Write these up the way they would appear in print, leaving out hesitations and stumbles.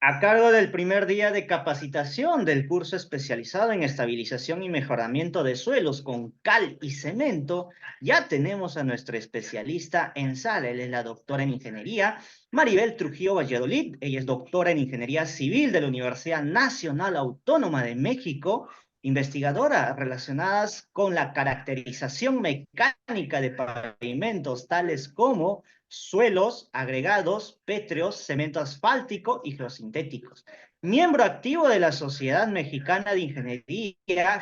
A cargo del primer día de capacitación del curso especializado en estabilización y mejoramiento de suelos con cal y cemento, ya tenemos a nuestra especialista en sala. Él es la doctora en ingeniería, Maribel Trujillo Valladolid. Ella es doctora en ingeniería civil de la Universidad Nacional Autónoma de México, investigadora relacionadas con la caracterización mecánica de pavimentos, tales como suelos, agregados, pétreos, cemento asfáltico y geosintéticos. Miembro activo de la Sociedad Mexicana de Ingeniería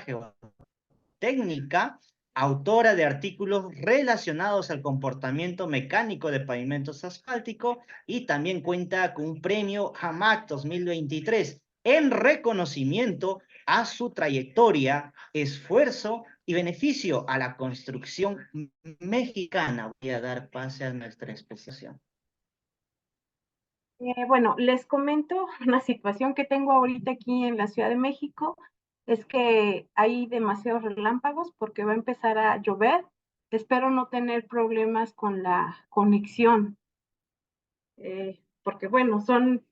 Geotécnica, autora de artículos relacionados al comportamiento mecánico de pavimentos asfálticos y también cuenta con un premio JAMAC 2023 en reconocimiento a su trayectoria, esfuerzo y beneficio a la construcción mexicana. Voy a dar pase a nuestra especiación. Bueno, les comento una situación que tengo ahorita aquí en la Ciudad de México, es que hay demasiados relámpagos porque va a empezar a llover. Espero no tener problemas con la conexión, porque bueno, son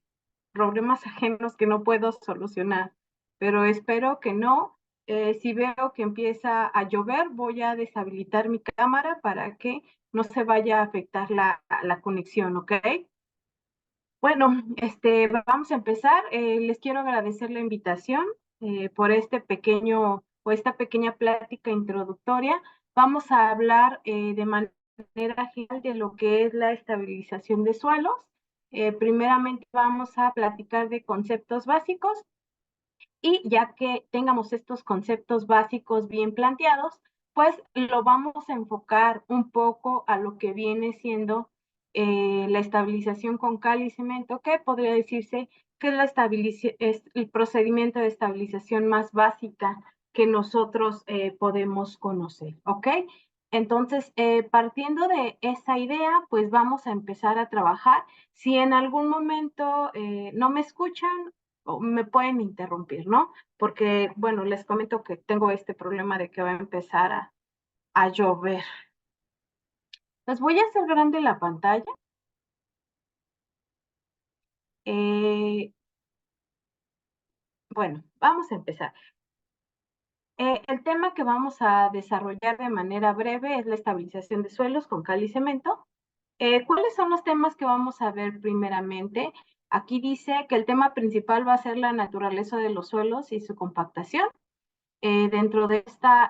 problemas ajenos que no puedo solucionar, pero espero que no. Si veo que empieza a llover, voy a deshabilitar mi cámara para que no se vaya a afectar la conexión, ¿ok? Bueno, vamos a empezar. Les quiero agradecer la invitación por este pequeño o esta pequeña plática introductoria. Vamos a hablar de manera general de lo que es la estabilización de suelos. Primeramente vamos a platicar de conceptos básicos y ya que tengamos estos conceptos básicos bien planteados, pues lo vamos a enfocar un poco a lo que viene siendo la estabilización con cal y cemento, que podría decirse que es el procedimiento de estabilización más básica que nosotros podemos conocer, ¿ok? Entonces, partiendo de esa idea, pues vamos a empezar a trabajar. Si en algún momento no me escuchan, o me pueden interrumpir, ¿no? Porque, bueno, les comento que tengo este problema de que va a empezar a llover. Les voy a hacer grande la pantalla. Eh, bueno, vamos a empezar. El tema que vamos a desarrollar de manera breve es la estabilización de suelos con cal y cemento. ¿Cuáles son los temas que vamos a ver primeramente? Aquí dice que el tema principal va a ser la naturaleza de los suelos y su compactación. Dentro de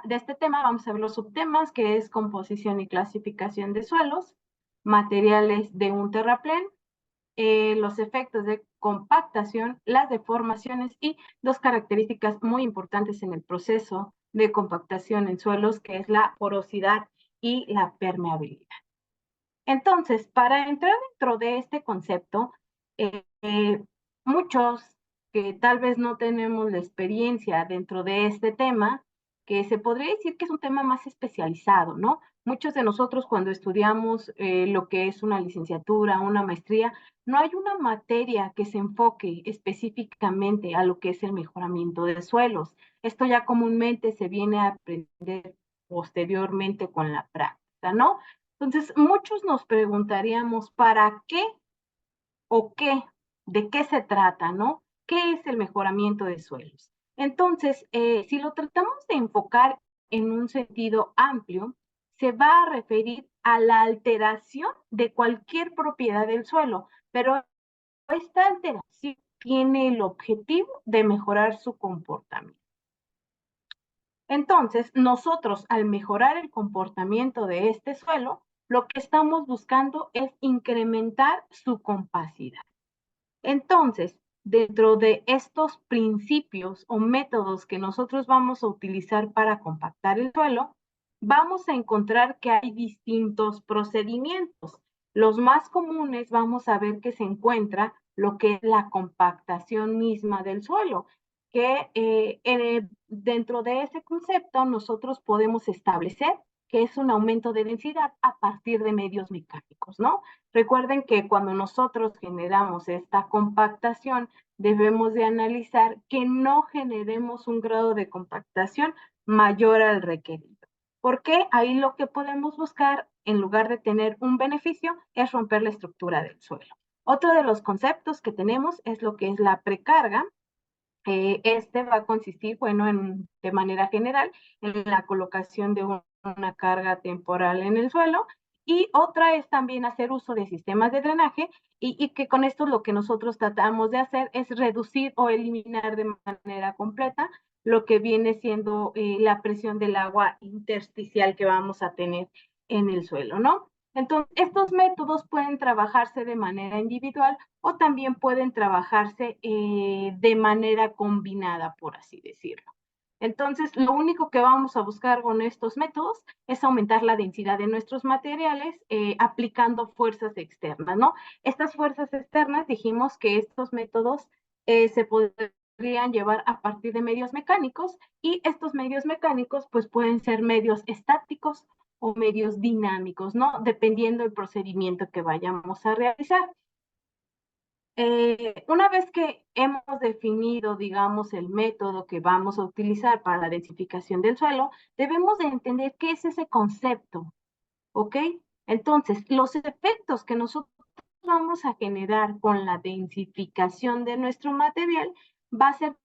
este tema vamos a ver los subtemas, que es composición y clasificación de suelos, materiales de un terraplén, los efectos de compactación, las deformaciones y dos características muy importantes en el proceso de compactación en suelos, que es la porosidad y la permeabilidad. Entonces, para entrar dentro de este concepto, muchos que tal vez no tenemos la experiencia dentro de este tema, que se podría decir que es un tema más especializado, ¿no? Muchos de nosotros cuando estudiamos lo que es una licenciatura, una maestría, no hay una materia que se enfoque específicamente a lo que es el mejoramiento de suelos. Esto ya comúnmente se viene a aprender posteriormente con la práctica, ¿no? Entonces, muchos nos preguntaríamos, ¿para qué o qué? ¿De qué se trata, no? ¿Qué es el mejoramiento de suelos? Entonces, si lo tratamos de enfocar en un sentido amplio, se va a referir a la alteración de cualquier propiedad del suelo, pero esta alteración tiene el objetivo de mejorar su comportamiento. Entonces, nosotros al mejorar el comportamiento de este suelo, lo que estamos buscando es incrementar su compacidad. Entonces, dentro de estos principios o métodos que nosotros vamos a utilizar para compactar el suelo, vamos a encontrar que hay distintos procedimientos. Los más comunes vamos a ver que se encuentra lo que es la compactación misma del suelo, que dentro de ese concepto nosotros podemos establecer que es un aumento de densidad a partir de medios mecánicos, ¿no? Recuerden que cuando nosotros generamos esta compactación, debemos de analizar que no generemos un grado de compactación mayor al requerido. Porque ahí lo que podemos buscar, en lugar de tener un beneficio, es romper la estructura del suelo. Otro de los conceptos que tenemos es lo que es la precarga. Este va a consistir, bueno, de manera general, en la colocación de una carga temporal en el suelo, y otra es también hacer uso de sistemas de drenaje, y que con esto lo que nosotros tratamos de hacer es reducir o eliminar de manera completa lo que viene siendo la presión del agua intersticial que vamos a tener en el suelo, ¿no? Entonces, estos métodos pueden trabajarse de manera individual o también pueden trabajarse de manera combinada, por así decirlo. Entonces, lo único que vamos a buscar con estos métodos es aumentar la densidad de nuestros materiales aplicando fuerzas externas, ¿no? Estas fuerzas externas, dijimos que estos métodos se podrían llevar a partir de medios mecánicos, y estos medios mecánicos pues pueden ser medios estáticos o medios dinámicos, ¿no? Dependiendo del procedimiento que vayamos a realizar. Una vez que hemos definido, digamos, el método que vamos a utilizar para la densificación del suelo, debemos de entender qué es ese concepto, ¿ok? Entonces, los efectos que nosotros vamos a generar con la densificación de nuestro material va a ser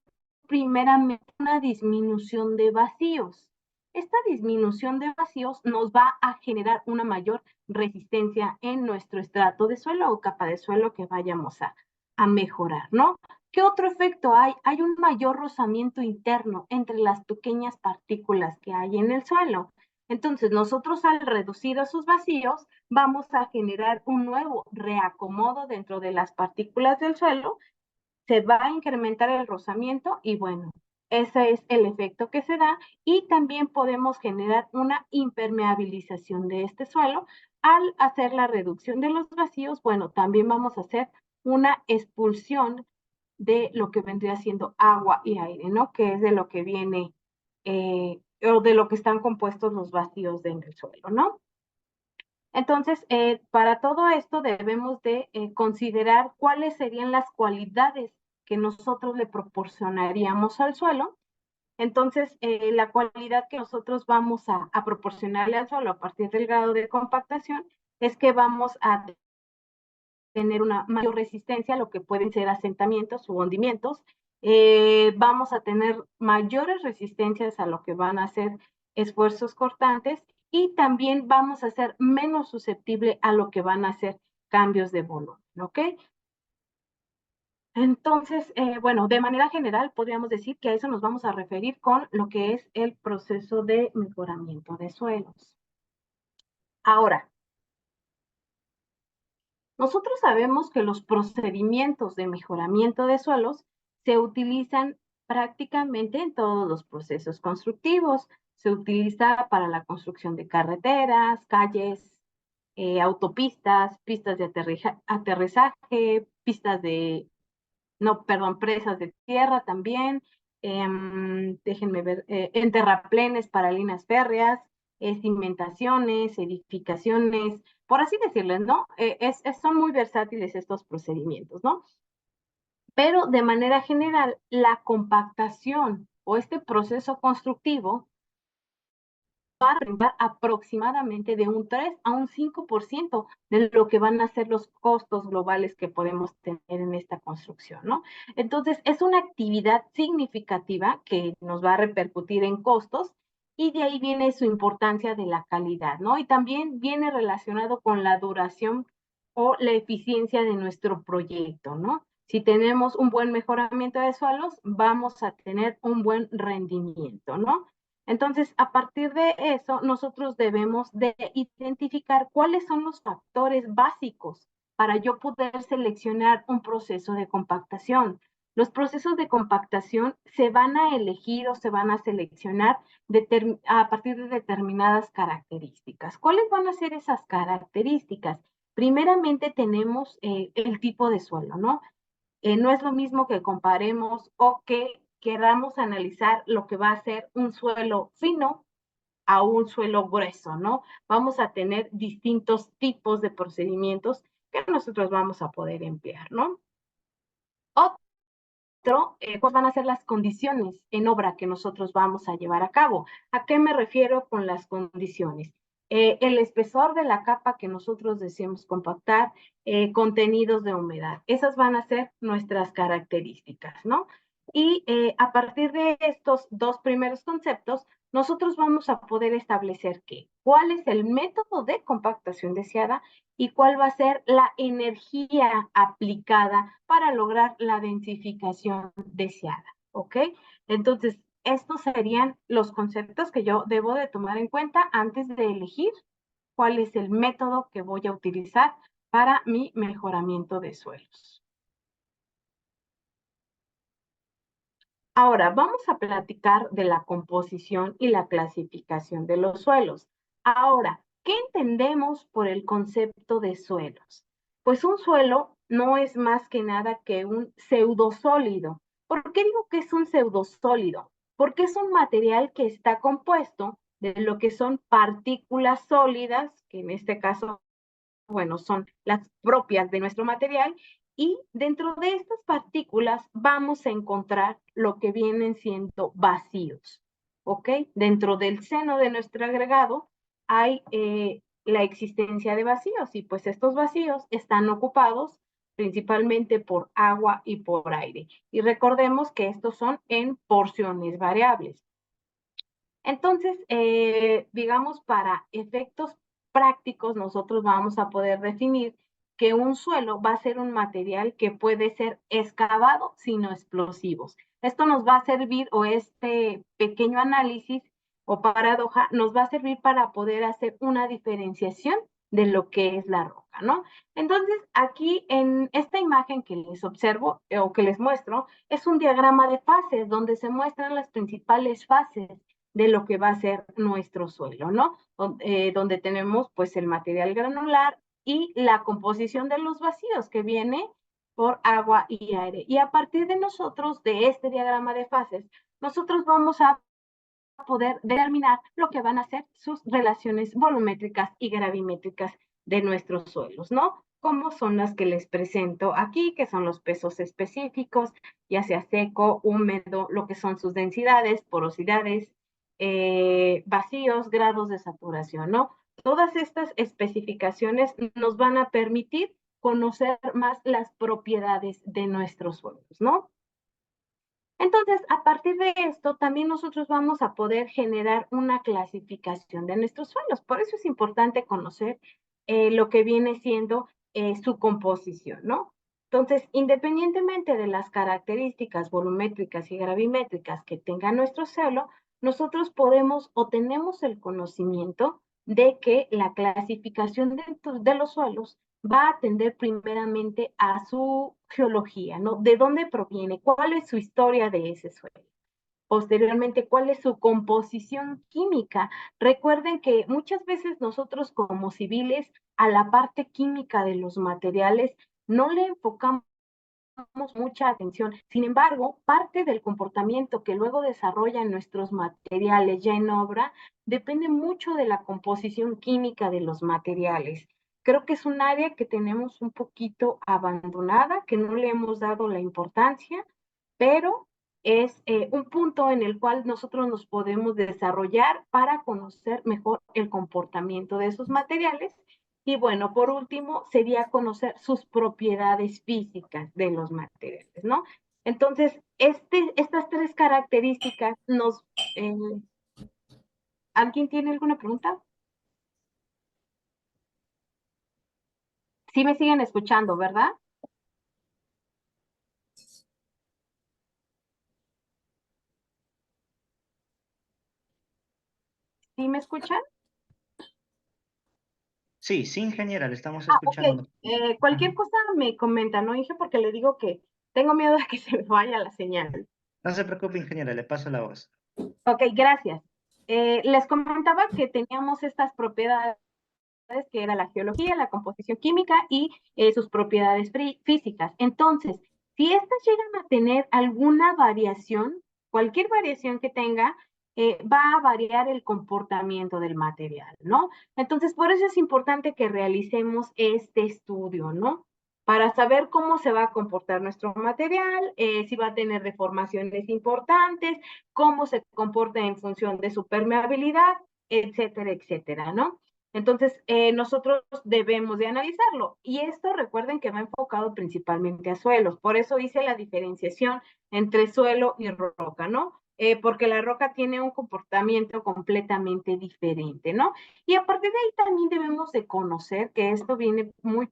primeramente una disminución de vacíos. Esta disminución de vacíos nos va a generar una mayor resistencia en nuestro estrato de suelo o capa de suelo que vayamos a mejorar, ¿no? ¿Qué otro efecto hay? Hay un mayor rozamiento interno entre las pequeñas partículas que hay en el suelo. Entonces, nosotros al reducir esos vacíos, vamos a generar un nuevo reacomodo dentro de las partículas del suelo, se va a incrementar el rozamiento y bueno, ese es el efecto que se da, y también podemos generar una impermeabilización de este suelo. Al hacer la reducción de los vacíos, bueno, también vamos a hacer una expulsión de lo que vendría siendo agua y aire, ¿no? Que es de lo que viene o de lo que están compuestos los vacíos en el suelo, ¿no? Entonces, para todo esto debemos de considerar cuáles serían las cualidades que nosotros le proporcionaríamos al suelo. Entonces, la cualidad que nosotros vamos a proporcionarle al suelo a partir del grado de compactación es que vamos a tener una mayor resistencia a lo que pueden ser asentamientos u hundimientos. Vamos a tener mayores resistencias a lo que van a ser esfuerzos cortantes, y también vamos a ser menos susceptible a lo que van a ser cambios de volumen, ¿ok? Entonces, bueno, de manera general podríamos decir que a eso nos vamos a referir con lo que es el proceso de mejoramiento de suelos. Ahora, nosotros sabemos que los procedimientos de mejoramiento de suelos se utilizan prácticamente en todos los procesos constructivos. Se utiliza para la construcción de carreteras, calles, autopistas, pistas de aterrizaje, pistas de, no, perdón, presas de tierra también. Déjenme ver, en terraplenes para líneas férreas, cimentaciones, edificaciones, por así decirles, ¿no? Son muy versátiles estos procedimientos, ¿no? Pero de manera general, la compactación o este proceso constructivo va a representar aproximadamente de un 3 a un 5% de lo que van a ser los costos globales que podemos tener en esta construcción, ¿no? Entonces, es una actividad significativa que nos va a repercutir en costos, y de ahí viene su importancia de la calidad, ¿no? Y también viene relacionado con la duración o la eficiencia de nuestro proyecto, ¿no? Si tenemos un buen mejoramiento de suelos, vamos a tener un buen rendimiento, ¿no? Entonces, a partir de eso, nosotros debemos de identificar cuáles son los factores básicos para yo poder seleccionar un proceso de compactación. Los procesos de compactación se van a elegir o se van a seleccionar a partir de determinadas características. ¿Cuáles van a ser esas características? Primeramente tenemos el tipo de suelo, ¿no? No es lo mismo que comparemos o que queramos analizar lo que va a ser un suelo fino a un suelo grueso, ¿no? Vamos a tener distintos tipos de procedimientos que nosotros vamos a poder emplear, ¿no? Otro, ¿cuáles van a ser las condiciones en obra que nosotros vamos a llevar a cabo? ¿A qué me refiero con las condiciones? el espesor de la capa que nosotros deseamos compactar, contenidos de humedad. Esas van a ser nuestras características, ¿no? Y a partir de estos dos primeros conceptos, nosotros vamos a poder establecer cuál es el método de compactación deseada y cuál va a ser la energía aplicada para lograr la densificación deseada, ¿ok? Entonces, estos serían los conceptos que yo debo de tomar en cuenta antes de elegir cuál es el método que voy a utilizar para mi mejoramiento de suelos. Ahora, vamos a platicar de la composición y la clasificación de los suelos. Ahora, ¿qué entendemos por el concepto de suelos? Pues un suelo no es más que nada que un pseudosólido. ¿Por qué digo que es un pseudosólido? Porque es un material que está compuesto de lo que son partículas sólidas, que en este caso, bueno, son las propias de nuestro material, y dentro de estas partículas vamos a encontrar lo que vienen siendo vacíos, ¿ok? Dentro del seno de nuestro agregado hay la existencia de vacíos y pues estos vacíos están ocupados principalmente por agua y por aire. Y recordemos que estos son en porciones variables. Entonces, digamos, para efectos prácticos, nosotros vamos a poder definir que un suelo va a ser un material que puede ser excavado sin explosivos. Esto nos va a servir, o este pequeño análisis o paradoja, nos va a servir para poder hacer una diferenciación de lo que es la roca, ¿no? Entonces, aquí en esta imagen que les observo o que les muestro, es un diagrama de fases donde se muestran las principales fases de lo que va a ser nuestro suelo, ¿no? Donde tenemos pues el material granular y la composición de los vacíos que viene por agua y aire. Y a partir de nosotros, de este diagrama de fases, nosotros vamos a poder determinar lo que van a ser sus relaciones volumétricas y gravimétricas de nuestros suelos, ¿no? Como son las que les presento aquí, que son los pesos específicos, ya sea seco, húmedo, lo que son sus densidades, porosidades, vacíos, grados de saturación, ¿no? Todas estas especificaciones nos van a permitir conocer más las propiedades de nuestros suelos, ¿no? Entonces, a partir de esto, también nosotros vamos a poder generar una clasificación de nuestros suelos. Por eso es importante conocer lo que viene siendo su composición, ¿no? Entonces, independientemente de las características volumétricas y gravimétricas que tenga nuestro suelo, nosotros podemos o tenemos el conocimiento de que la clasificación de los suelos va a atender primeramente a su geología, ¿no? ¿De dónde proviene? ¿Cuál es su historia de ese suelo? Posteriormente, ¿cuál es su composición química? Recuerden que muchas veces nosotros como civiles a la parte química de los materiales no le enfocamos mucha atención. Sin embargo, parte del comportamiento que luego desarrollan nuestros materiales ya en obra depende mucho de la composición química de los materiales. Creo que es un área que tenemos un poquito abandonada, que no le hemos dado la importancia, pero es un punto en el cual nosotros nos podemos desarrollar para conocer mejor el comportamiento de esos materiales. Y bueno, por último, sería conocer sus propiedades físicas de los materiales, ¿no? Entonces, estas tres características nos... ¿Alguien tiene alguna pregunta? Sí me siguen escuchando, ¿verdad? ¿Sí me escuchan? Sí, sí, ingeniera, le estamos Ok. escuchando. Cualquier Ajá. cosa me comenta, ¿no, Inge? Porque le digo que tengo miedo de que se me vaya la señal. No se preocupe, ingeniera, le paso la voz. Ok, gracias. Les comentaba que teníamos estas propiedades que era la geología, la composición química y sus propiedades físicas. Entonces, si estas llegan a tener alguna variación, cualquier variación que tenga, va a variar el comportamiento del material, ¿no? Entonces, por eso es importante que realicemos este estudio, ¿no? Para saber cómo se va a comportar nuestro material, si va a tener deformaciones importantes, cómo se comporta en función de su permeabilidad, etcétera, etcétera, ¿no? Entonces, nosotros debemos de analizarlo. Y esto recuerden que va enfocado principalmente a suelos. Por eso hice la diferenciación entre suelo y roca, ¿no? Porque la roca tiene un comportamiento completamente diferente, ¿no? Y a partir de ahí también debemos de conocer que esto viene muy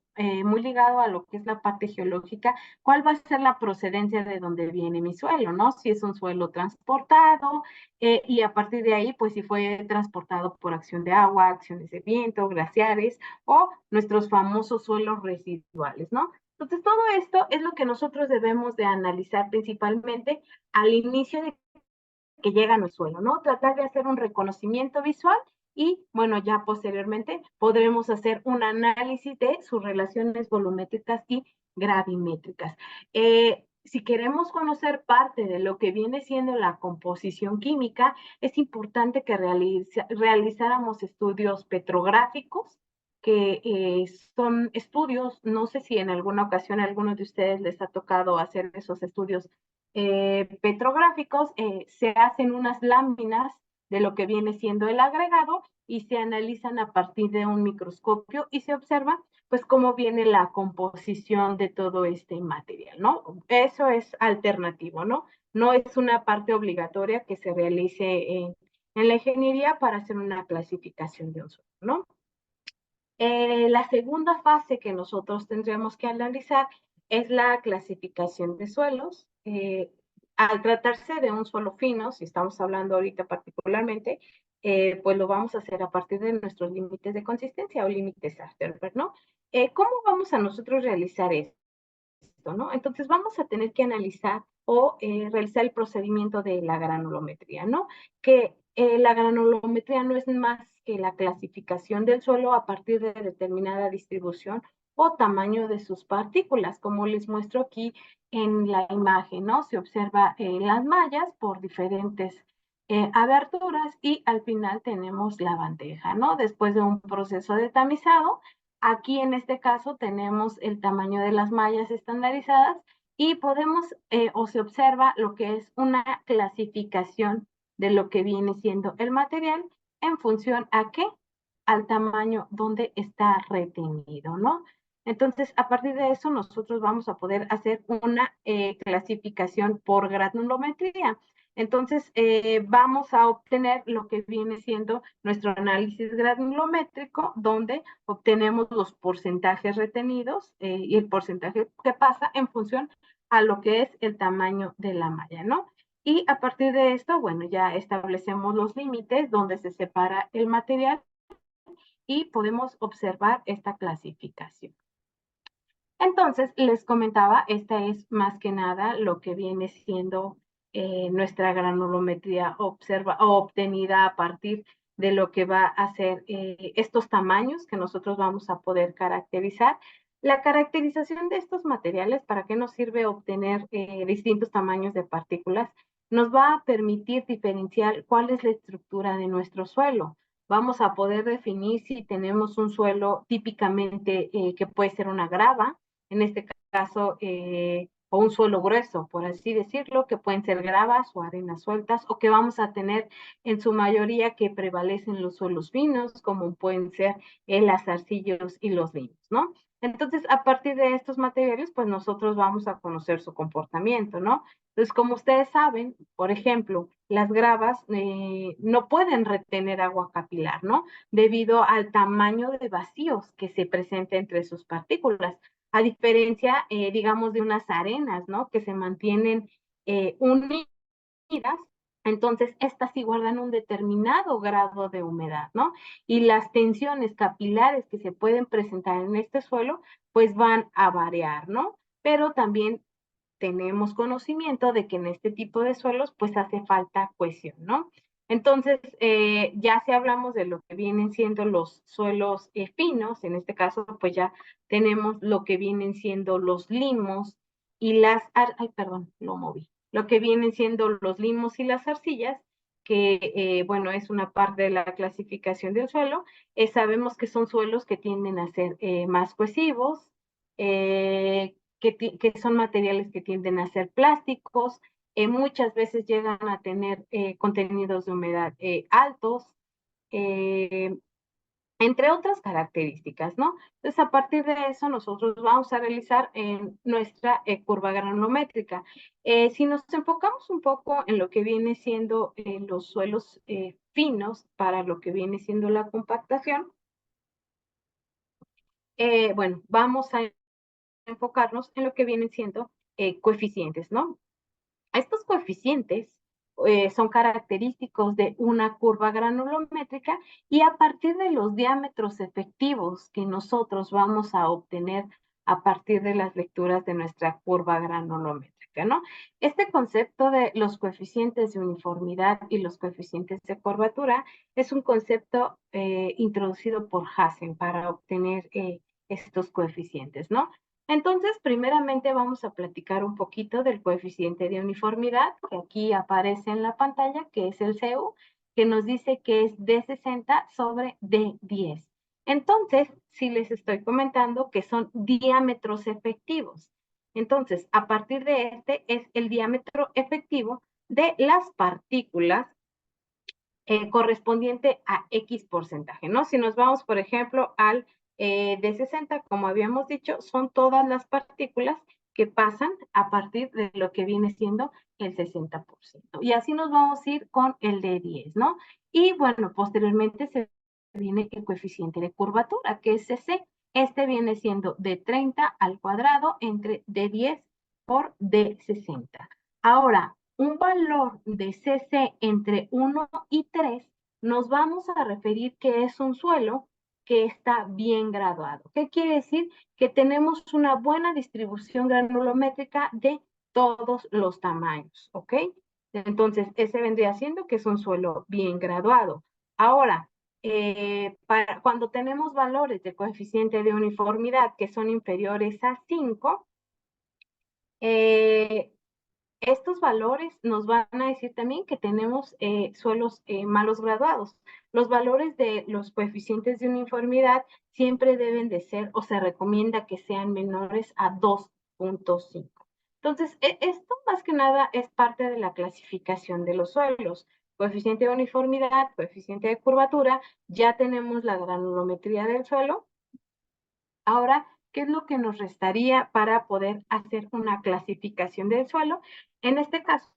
ligado a lo que es la parte geológica, cuál va a ser la procedencia de donde viene mi suelo, ¿no? Si es un suelo transportado, y a partir de ahí, pues si fue transportado por acción de agua, acciones de viento, glaciares o nuestros famosos suelos residuales, ¿no? Entonces, todo esto es lo que nosotros debemos de analizar principalmente al inicio de que llega a nuestro suelo, ¿no? Tratar de hacer un reconocimiento visual y, bueno, ya posteriormente podremos hacer un análisis de sus relaciones volumétricas y gravimétricas. Si queremos conocer parte de lo que viene siendo la composición química, es importante que realizáramos estudios petrográficos, que son estudios, no sé si en alguna ocasión a algunos de ustedes les ha tocado hacer esos estudios petrográficos, se hacen unas láminas de lo que viene siendo el agregado y se analizan a partir de un microscopio y se observa pues cómo viene la composición de todo este material, ¿no? Eso es alternativo, ¿no? No es una parte obligatoria que se realice en la ingeniería para hacer una clasificación de un suelo, ¿no? La segunda fase que nosotros tendríamos que analizar es la clasificación de suelos. Al tratarse de un suelo fino, si estamos hablando ahorita particularmente, pues lo vamos a hacer a partir de nuestros límites de consistencia o límites Afterberg, ¿no? ¿Cómo vamos a nosotros realizar esto, no? Entonces vamos a tener que analizar o realizar el procedimiento de la granulometría, ¿no? Que la granulometría no es más que la clasificación del suelo a partir de determinada distribución o tamaño de sus partículas, como les muestro aquí en la imagen, ¿no? Se observa las mallas por diferentes aberturas y al final tenemos la bandeja, ¿no? Después de un proceso de tamizado, aquí en este caso tenemos el tamaño de las mallas estandarizadas y podemos o se observa lo que es una clasificación de lo que viene siendo el material en función a qué, al tamaño donde está retenido, ¿no? Entonces, a partir de eso, nosotros vamos a poder hacer una clasificación por granulometría. Entonces, vamos a obtener lo que viene siendo nuestro análisis granulométrico, donde obtenemos los porcentajes retenidos y el porcentaje que pasa en función a lo que es el tamaño de la malla, ¿no? Y a partir de esto, bueno, ya establecemos los límites donde se separa el material y podemos observar esta clasificación. Entonces, les comentaba, esta es más que nada lo que viene siendo nuestra granulometría obtenida a partir de lo que va a ser estos tamaños que nosotros vamos a poder caracterizar. La caracterización de estos materiales, ¿para qué nos sirve obtener distintos tamaños de partículas? Nos va a permitir diferenciar cuál es la estructura de nuestro suelo. Vamos a poder definir si tenemos un suelo típicamente que puede ser una grava, en este caso, o un suelo grueso, por así decirlo, que pueden ser gravas o arenas sueltas, o que vamos a tener en su mayoría que prevalecen los suelos finos, como pueden ser las arcillos y los limos, ¿no? Entonces, a partir de estos materiales, pues nosotros vamos a conocer su comportamiento, ¿no? Entonces, como ustedes saben, por ejemplo, las gravas no pueden retener agua capilar, ¿no? Debido al tamaño de vacíos que se presenta entre sus partículas a diferencia, digamos, de unas arenas, ¿no? Que se mantienen unidas, entonces estas sí guardan un determinado grado de humedad, ¿no? Y las tensiones capilares que se pueden presentar en este suelo, pues van a variar, ¿no? Pero también tenemos conocimiento de que en este tipo de suelos pues hace falta cohesión, ¿no? Entonces, ya si hablamos de lo que vienen siendo los suelos finos, en este caso pues ya tenemos lo que vienen siendo los limos y ay, perdón, lo moví, lo que vienen siendo los limos y las arcillas, que bueno, es una parte de la clasificación del suelo. Sabemos que son suelos que tienden a ser más cohesivos, que son materiales que tienden a ser plásticos, muchas veces llegan a tener contenidos de humedad altos, eh, entre otras características, ¿no? Entonces, a partir de eso, nosotros vamos a realizar nuestra curva granulométrica. Si nos enfocamos un poco en lo que viene siendo los suelos finos para lo que viene siendo la compactación, bueno, vamos a enfocarnos en lo que vienen siendo coeficientes, ¿no? Estos coeficientes son característicos de una curva granulométrica y a partir de los diámetros efectivos que nosotros vamos a obtener a partir de las lecturas de nuestra curva granulométrica, ¿no? Este concepto de los coeficientes de uniformidad y los coeficientes de curvatura es un concepto introducido por Hassen para obtener estos coeficientes, ¿no? Entonces, primeramente vamos a platicar un poquito del coeficiente de uniformidad, que aquí aparece en la pantalla, que es el CU, que nos dice que es D60 sobre D10. Entonces, sí les estoy comentando que son diámetros efectivos. Entonces, a partir de este es el diámetro efectivo de las partículas correspondiente a X porcentaje, ¿no? Si nos vamos, por ejemplo, al de 60, como habíamos dicho, son todas las partículas que pasan a partir de lo que viene siendo el 60%. Y así nos vamos a ir con el de 10, ¿no? Y bueno, posteriormente se viene el coeficiente de curvatura, que es CC. Este viene siendo de 30 al cuadrado entre de 10 por de 60. Ahora, un valor de CC entre 1 y 3, nos vamos a referir que es un suelo que está bien graduado. ¿Qué quiere decir? Que tenemos una buena distribución granulométrica de todos los tamaños, ¿ok? Entonces, ese vendría siendo que es un suelo bien graduado. Ahora, cuando tenemos valores de coeficiente de uniformidad que son inferiores a 5, estos valores nos van a decir también que tenemos suelos malos graduados. Los valores de los coeficientes de uniformidad siempre deben de ser, o se recomienda que sean menores a 2.5. Entonces, esto más que nada es parte de la clasificación de los suelos. Coeficiente de uniformidad, coeficiente de curvatura, ya tenemos la granulometría del suelo. Ahora, ¿qué es lo que nos restaría para poder hacer una clasificación del suelo? En este caso,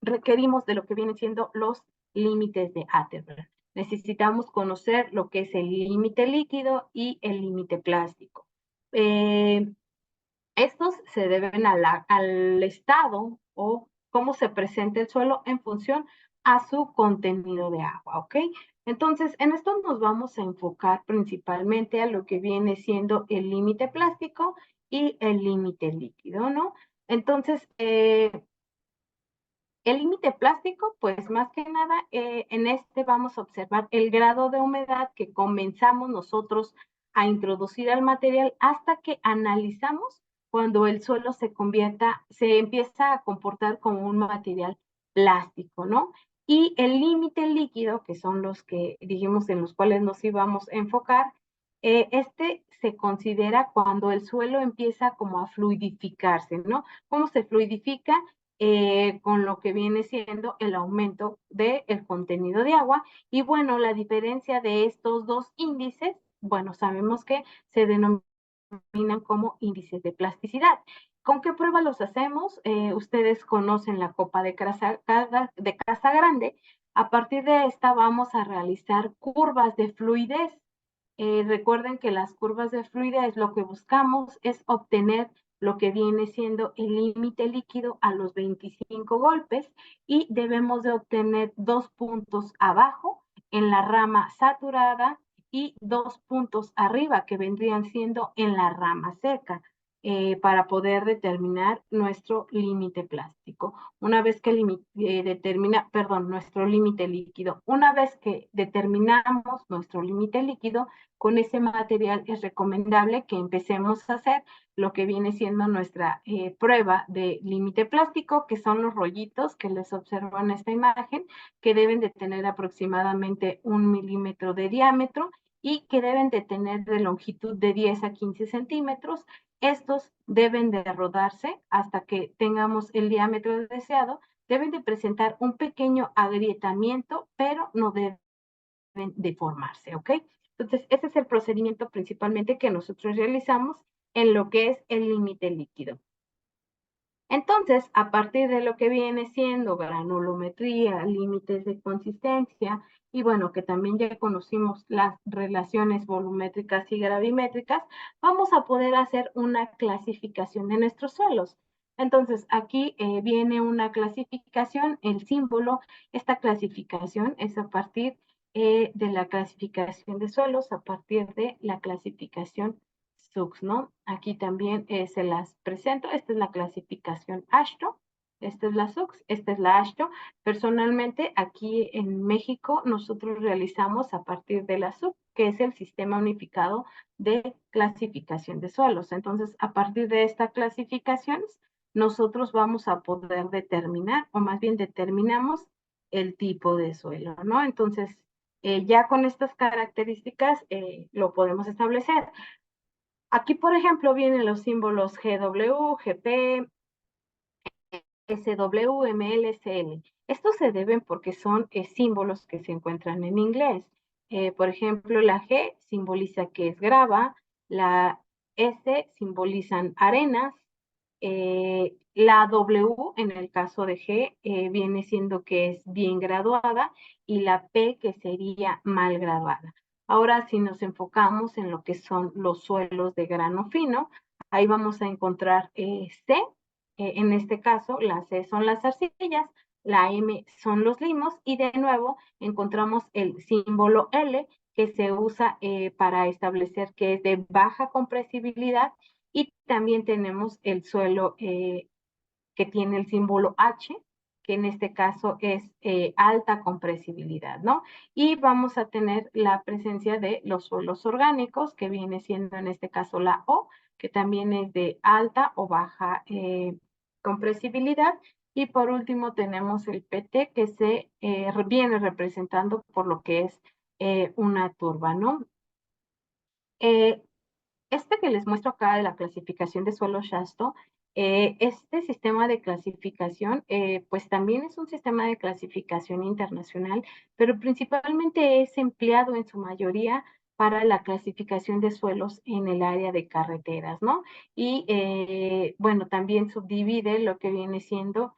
requerimos de lo que vienen siendo los límites de Atterberg. Necesitamos conocer lo que es el límite líquido y el límite plástico. Estos se deben al estado o cómo se presenta el suelo en función a su contenido de agua, ¿ok? Entonces, en esto nos vamos a enfocar principalmente a lo que viene siendo el límite plástico y el límite líquido, ¿no? Entonces, el límite plástico, pues más que nada, en este vamos a observar el grado de humedad que comenzamos nosotros a introducir al material hasta que analizamos cuando el suelo se empieza a comportar como un material plástico, ¿no? Y el límite líquido, que son los que dijimos en los cuales nos íbamos a enfocar, este se considera cuando el suelo empieza como a fluidificarse, ¿no? ¿Cómo se fluidifica? Con lo que viene siendo el aumento del contenido de agua. Y bueno, la diferencia de estos dos índices, bueno, sabemos que se denominan como índices de plasticidad. ¿Con qué prueba los hacemos? Ustedes conocen la copa de Casa Grande. A partir de esta vamos a realizar curvas de fluidez. Recuerden que las curvas de fluidez lo que buscamos es obtener lo que viene siendo el límite líquido a los 25 golpes y debemos de obtener 2 puntos abajo en la rama saturada y 2 puntos arriba que vendrían siendo en la rama seca para poder determinar nuestro límite plástico. Una vez que nuestro límite líquido. Una vez que determinamos nuestro límite líquido, con ese material es recomendable que empecemos a hacer lo que viene siendo nuestra prueba de límite plástico, que son los rollitos que les observo en esta imagen, que deben de tener aproximadamente 1 milímetro de diámetro y que deben de tener de longitud de 10 a 15 centímetros. Estos deben de rodarse hasta que tengamos el diámetro deseado. Deben de presentar un pequeño agrietamiento, pero no deben de formarse, ¿ok? Entonces, ese es el procedimiento principalmente que nosotros realizamos en lo que es el límite líquido. Entonces, a partir de lo que viene siendo granulometría, límites de consistencia, y bueno, que también ya conocimos las relaciones volumétricas y gravimétricas, vamos a poder hacer una clasificación de nuestros suelos. Entonces, aquí viene una clasificación, el símbolo, esta clasificación es a partir de la clasificación de suelos, a partir de la clasificación SUX, ¿no? Aquí también se las presento. Esta es la clasificación AASHTO, esta es la SUX, esta es la AASHTO. Personalmente, aquí en México, nosotros realizamos a partir de la SUC, que es el Sistema Unificado de Clasificación de Suelos. Entonces, a partir de estas clasificaciones, nosotros vamos a poder determinar, o más bien determinamos el tipo de suelo, ¿no? Entonces, ya con estas características lo podemos establecer. Aquí, por ejemplo, vienen los símbolos GW, GP, SW, ML, CL. Estos se deben porque son símbolos que se encuentran en inglés. Por ejemplo, la G simboliza que es grava, la S simbolizan arenas, la W en el caso de G viene siendo que es bien graduada y la P que sería mal graduada. Ahora, si nos enfocamos en lo que son los suelos de grano fino, ahí vamos a encontrar C, en este caso la C son las arcillas, la M son los limos y de nuevo encontramos el símbolo L que se usa para establecer que es de baja compresibilidad y también tenemos el suelo que tiene el símbolo H, que en este caso es alta compresibilidad, ¿no? Y vamos a tener la presencia de los suelos orgánicos, que viene siendo en este caso la O, que también es de alta o baja compresibilidad. Y por último tenemos el PT, que se viene representando por lo que es una turba, ¿no? Este que les muestro acá de la clasificación de suelo Shasto, este sistema de clasificación, pues también es un sistema de clasificación internacional, pero principalmente es empleado en su mayoría para la clasificación de suelos en el área de carreteras, ¿no? Y bueno, también subdivide lo que viene siendo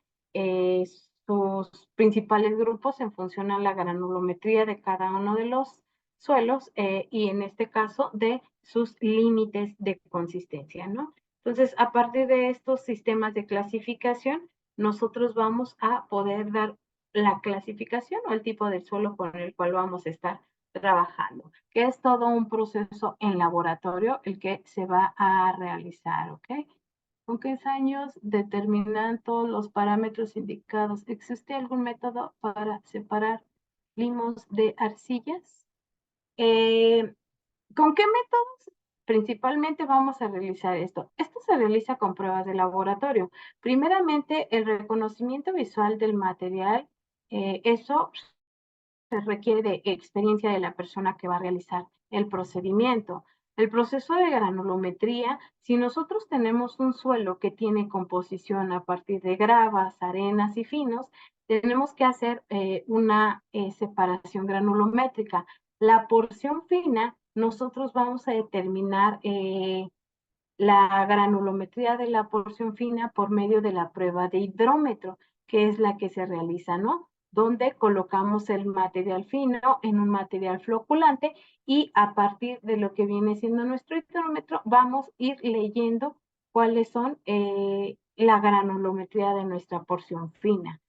sus principales grupos en función a la granulometría de cada uno de los suelos y en este caso de sus límites de consistencia, ¿no? Entonces, a partir de estos sistemas de clasificación, nosotros vamos a poder dar la clasificación o el tipo de suelo con el cual vamos a estar trabajando, que es todo un proceso en laboratorio el que se va a realizar, ¿ok? ¿Con qué años determinan todos los parámetros indicados? ¿Existe algún método para separar limos de arcillas? ¿Con qué métodos principalmente vamos a realizar esto? Esto se realiza con pruebas de laboratorio. Primeramente, el reconocimiento visual del material, eso se requiere de experiencia de la persona que va a realizar el procedimiento. El proceso de granulometría, si nosotros tenemos un suelo que tiene composición a partir de gravas, arenas y finos, tenemos que hacer una separación granulométrica. La porción fina, nosotros vamos a determinar la granulometría de la porción fina por medio de la prueba de hidrómetro, que es la que se realiza, ¿no? Donde colocamos el material fino en un material floculante y a partir de lo que viene siendo nuestro hidrómetro, vamos a ir leyendo cuáles son la granulometría de nuestra porción fina.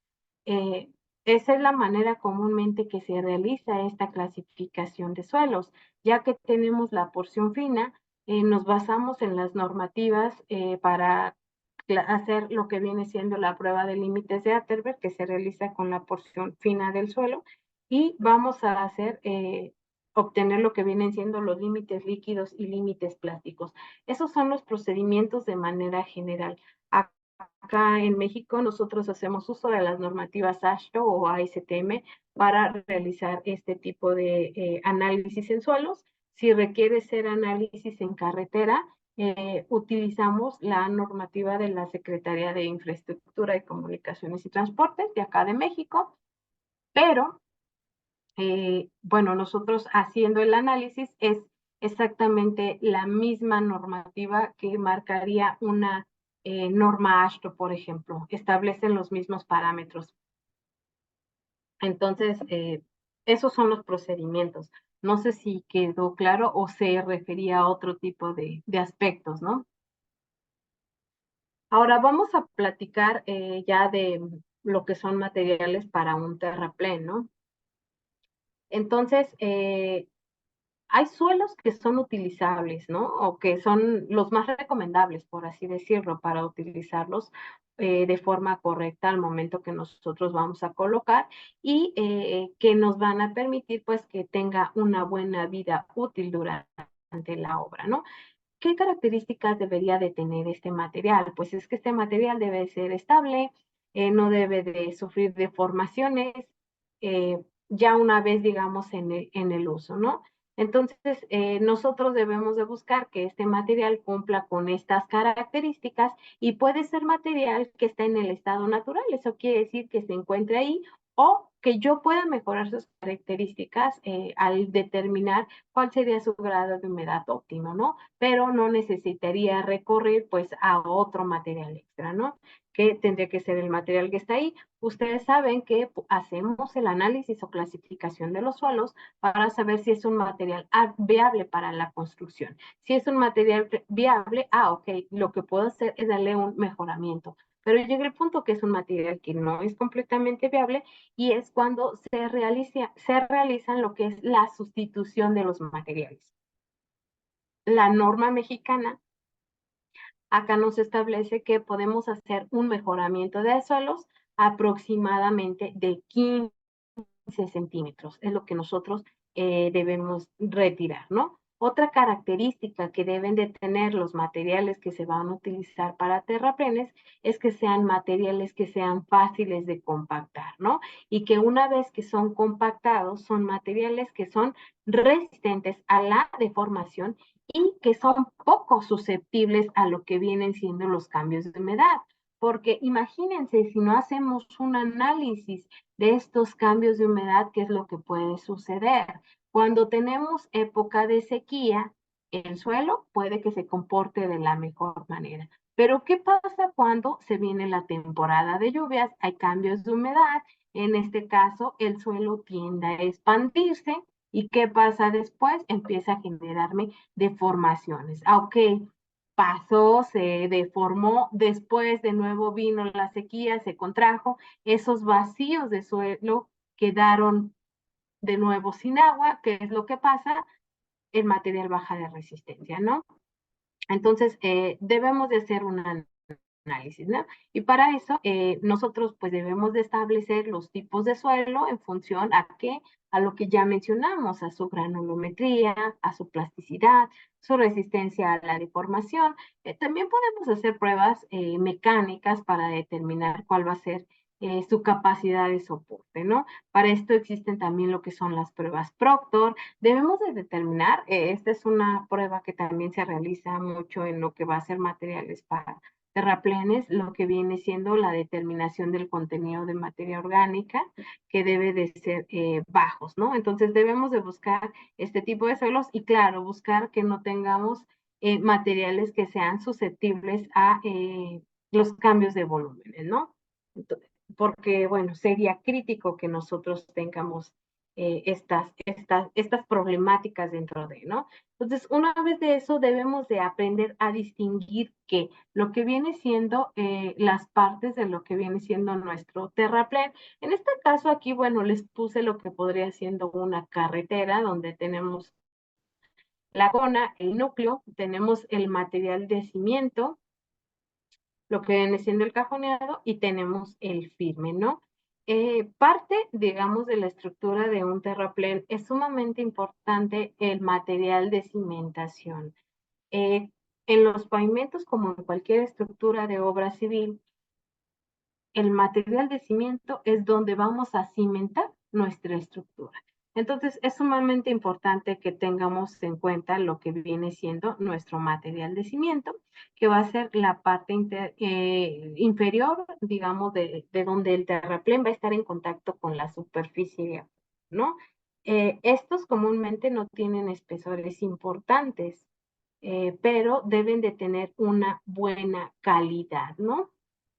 Esa es la manera comúnmente que se realiza esta clasificación de suelos. Ya que tenemos la porción fina, nos basamos en las normativas para hacer lo que viene siendo la prueba de límites de Atterberg, que se realiza con la porción fina del suelo, y vamos a hacer, obtener lo que vienen siendo los límites líquidos y límites plásticos. Esos son los procedimientos de manera general. Acá en México nosotros hacemos uso de las normativas AASHTO o ASTM para realizar este tipo de análisis en suelos. Si requiere ser análisis en carretera, utilizamos la normativa de la Secretaría de Infraestructura y Comunicaciones y Transportes de acá de México, pero bueno, nosotros haciendo el análisis es exactamente la misma normativa que marcaría una norma AASHTO, por ejemplo, establecen los mismos parámetros. Entonces, esos son los procedimientos. No sé si quedó claro o se refería a otro tipo de aspectos, ¿no? Ahora vamos a platicar ya de lo que son materiales para un terraplén, ¿no? Entonces, hay suelos que son utilizables, ¿no? O que son los más recomendables, por así decirlo, para utilizarlos de forma correcta al momento que nosotros vamos a colocar y que nos van a permitir, pues, que tenga una buena vida útil durante la obra, ¿no? ¿Qué características debería de tener este material? Pues es que este material debe ser estable, no debe de sufrir deformaciones, eh, ya una vez, digamos, en el uso, ¿no? Entonces, nosotros debemos de buscar que este material cumpla con estas características y puede ser material que está en el estado natural. Eso quiere decir que se encuentre ahí o que yo pueda mejorar sus características al determinar cuál sería su grado de humedad óptimo, ¿no? Pero no necesitaría recurrir pues a otro material extra, ¿no? Que tendría que ser el material que está ahí. Ustedes saben que hacemos el análisis o clasificación de los suelos para saber si es un material viable para la construcción. Si es un material viable, ok, lo que puedo hacer es darle un mejoramiento. Pero llega el punto que es un material que no es completamente viable y es cuando se realizan lo que es la sustitución de los materiales. La norma mexicana acá nos establece que podemos hacer un mejoramiento de suelos aproximadamente de 15 centímetros, es lo que nosotros debemos retirar, ¿no? Otra característica que deben de tener los materiales que se van a utilizar para terraplenes es que sean materiales que sean fáciles de compactar, ¿no? Y que una vez que son compactados, son materiales que son resistentes a la deformación y que son poco susceptibles a lo que vienen siendo los cambios de humedad. Porque imagínense si no hacemos un análisis de estos cambios de humedad, ¿qué es lo que puede suceder? Cuando tenemos época de sequía, el suelo puede que se comporte de la mejor manera. Pero ¿qué pasa cuando se viene la temporada de lluvias? Hay cambios de humedad. En este caso, el suelo tiende a expandirse. ¿Y qué pasa después? Empieza a generarme deformaciones. Ok, pasó, se deformó, después de nuevo vino la sequía, se contrajo, esos vacíos de suelo quedaron de nuevo sin agua. ¿Qué es lo que pasa? El material baja de resistencia, ¿no? Entonces, debemos de hacer un análisis, ¿no? Y para eso, nosotros pues debemos de establecer los tipos de suelo en función a qué, a lo que ya mencionamos, a su granulometría, a su plasticidad, su resistencia a la deformación. También podemos hacer pruebas mecánicas para determinar cuál va a ser su capacidad de soporte, ¿no? Para esto existen también lo que son las pruebas Proctor. Debemos de determinar, esta es una prueba que también se realiza mucho en lo que va a ser materiales para terraplenes, lo que viene siendo la determinación del contenido de materia orgánica que debe de ser bajos, ¿no? Entonces debemos de buscar este tipo de suelos y claro, buscar que no tengamos materiales que sean susceptibles a los cambios de volúmenes, ¿no? Entonces, porque, bueno, sería crítico que nosotros tengamos estas problemáticas dentro de, ¿no? Entonces, una vez de eso, debemos de aprender a distinguir que lo que viene siendo las partes de lo que viene siendo nuestro terraplén. En este caso aquí, bueno, les puse lo que podría siendo una carretera donde tenemos la zona, el núcleo, tenemos el material de cimiento, lo que viene siendo el cajoneado y tenemos el firme, ¿no? Parte, digamos, de la estructura de un terraplén es sumamente importante el material de cimentación. Eh, en los pavimentos, como en cualquier estructura de obra civil, el material de cimiento es donde vamos a cimentar nuestra estructura. Entonces, es sumamente importante que tengamos en cuenta lo que viene siendo nuestro material de cimiento, que va a ser la parte inferior, digamos, de donde el terraplén va a estar en contacto con la superficie, ¿no? Estos comúnmente no tienen espesores importantes, pero deben de tener una buena calidad, ¿no?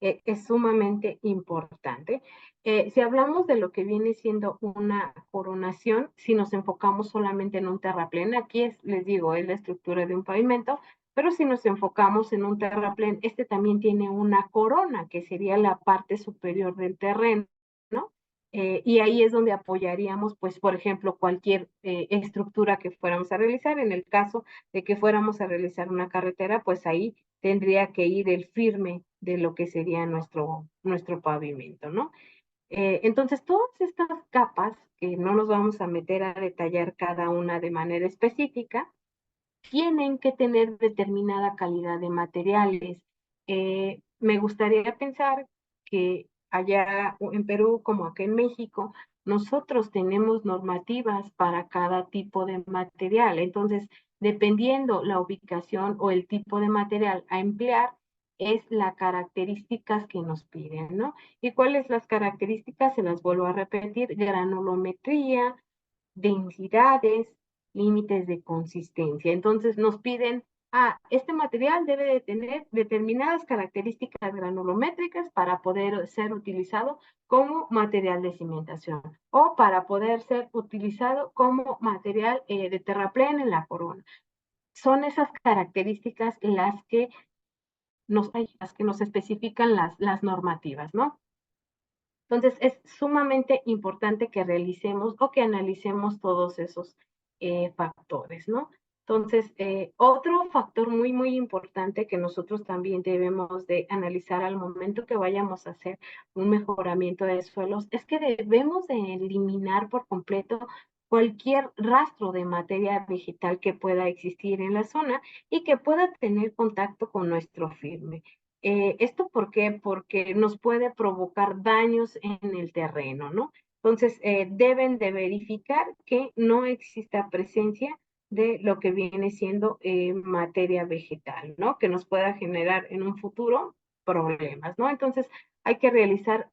Es sumamente importante. Si hablamos de lo que viene siendo una coronación, si nos enfocamos solamente en un terraplén, aquí les digo, es la estructura de un pavimento, pero si nos enfocamos en un terraplén, este también tiene una corona, que sería la parte superior del terreno, ¿no? Y ahí es donde apoyaríamos, pues, por ejemplo, cualquier estructura que fuéramos a realizar. En el caso de que fuéramos a realizar una carretera, pues ahí tendría que ir el firme de lo que sería nuestro pavimento, ¿no? Entonces, todas estas capas, que no nos vamos a meter a detallar cada una de manera específica, tienen que tener determinada calidad de materiales. Me gustaría pensar que allá en Perú, como acá en México, nosotros tenemos normativas para cada tipo de material. Entonces, dependiendo la ubicación o el tipo de material a emplear, es las características que nos piden, ¿no? ¿Y cuáles las características? Se las vuelvo a repetir: granulometría, densidades, límites de consistencia. Entonces nos piden, este material debe de tener determinadas características granulométricas para poder ser utilizado como material de cimentación o para poder ser utilizado como material de terraplén en la corona. Son esas características las que nos especifican las normativas, ¿no? Entonces, es sumamente importante que realicemos o que analicemos todos esos factores, ¿no? Entonces, otro factor muy, muy importante que nosotros también debemos de analizar al momento que vayamos a hacer un mejoramiento de suelos es que debemos de eliminar por completo cualquier rastro de materia vegetal que pueda existir en la zona y que pueda tener contacto con nuestro firme. ¿Esto por qué? Porque nos puede provocar daños en el terreno, ¿no? Entonces, deben de verificar que no exista presencia de lo que viene siendo materia vegetal, ¿no? Que nos pueda generar en un futuro problemas, ¿no? Entonces, hay que realizar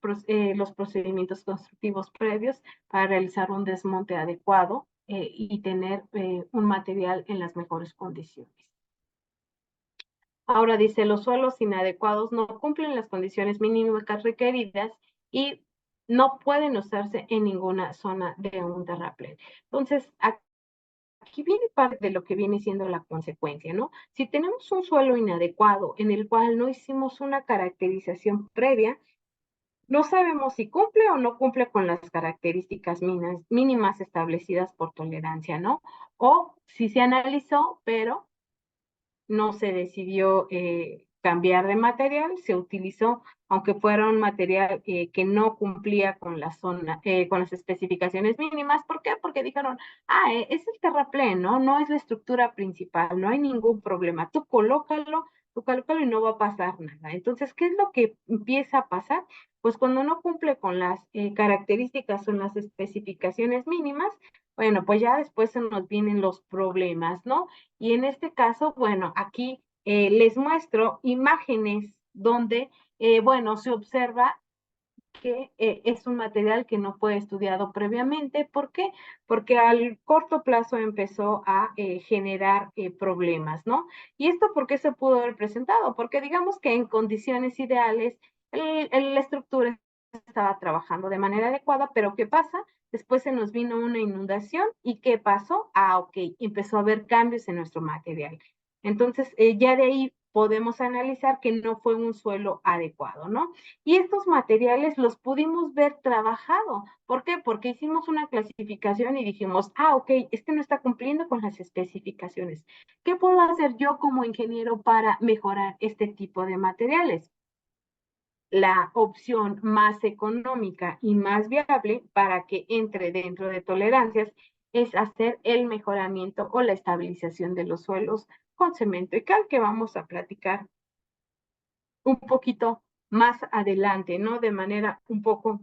los procedimientos constructivos previos para realizar un desmonte adecuado y tener un material en las mejores condiciones. Ahora dice, los suelos inadecuados no cumplen las condiciones mínimas requeridas y no pueden usarse en ninguna zona de un terraplén. Entonces, aquí viene parte de lo que viene siendo la consecuencia, ¿no? Si tenemos un suelo inadecuado en el cual no hicimos una caracterización previa, no sabemos si cumple o no cumple con las características mínimas establecidas por tolerancia, ¿no? O si se analizó, pero no se decidió cambiar de material, se utilizó, aunque fuera un material que no cumplía con la zona, con las especificaciones mínimas. ¿Por qué? Porque dijeron, es el terraplén, ¿no? No es la estructura principal, no hay ningún problema. Tú colócalo y no va a pasar nada. Entonces, ¿qué es lo que empieza a pasar? Pues cuando no cumple con las características o las especificaciones mínimas, bueno, pues ya después se nos vienen los problemas, ¿no? Y en este caso, bueno, aquí les muestro imágenes donde, bueno, se observa que es un material que no fue estudiado previamente. ¿Por qué? Porque al corto plazo empezó a generar problemas, ¿no? ¿Y esto por qué se pudo haber presentado? Porque digamos que en condiciones ideales la estructura estaba trabajando de manera adecuada, pero ¿qué pasa? Después se nos vino una inundación y ¿qué pasó? Ok, empezó a haber cambios en nuestro material. Entonces, ya de ahí podemos analizar que no fue un suelo adecuado, ¿no? Y estos materiales los pudimos ver trabajado. ¿Por qué? Porque hicimos una clasificación y dijimos, ok, este no está cumpliendo con las especificaciones. ¿Qué puedo hacer yo como ingeniero para mejorar este tipo de materiales? La opción más económica y más viable para que entre dentro de tolerancias es hacer el mejoramiento o la estabilización de los suelos con cemento y cal, que vamos a platicar un poquito más adelante, ¿no? De manera un poco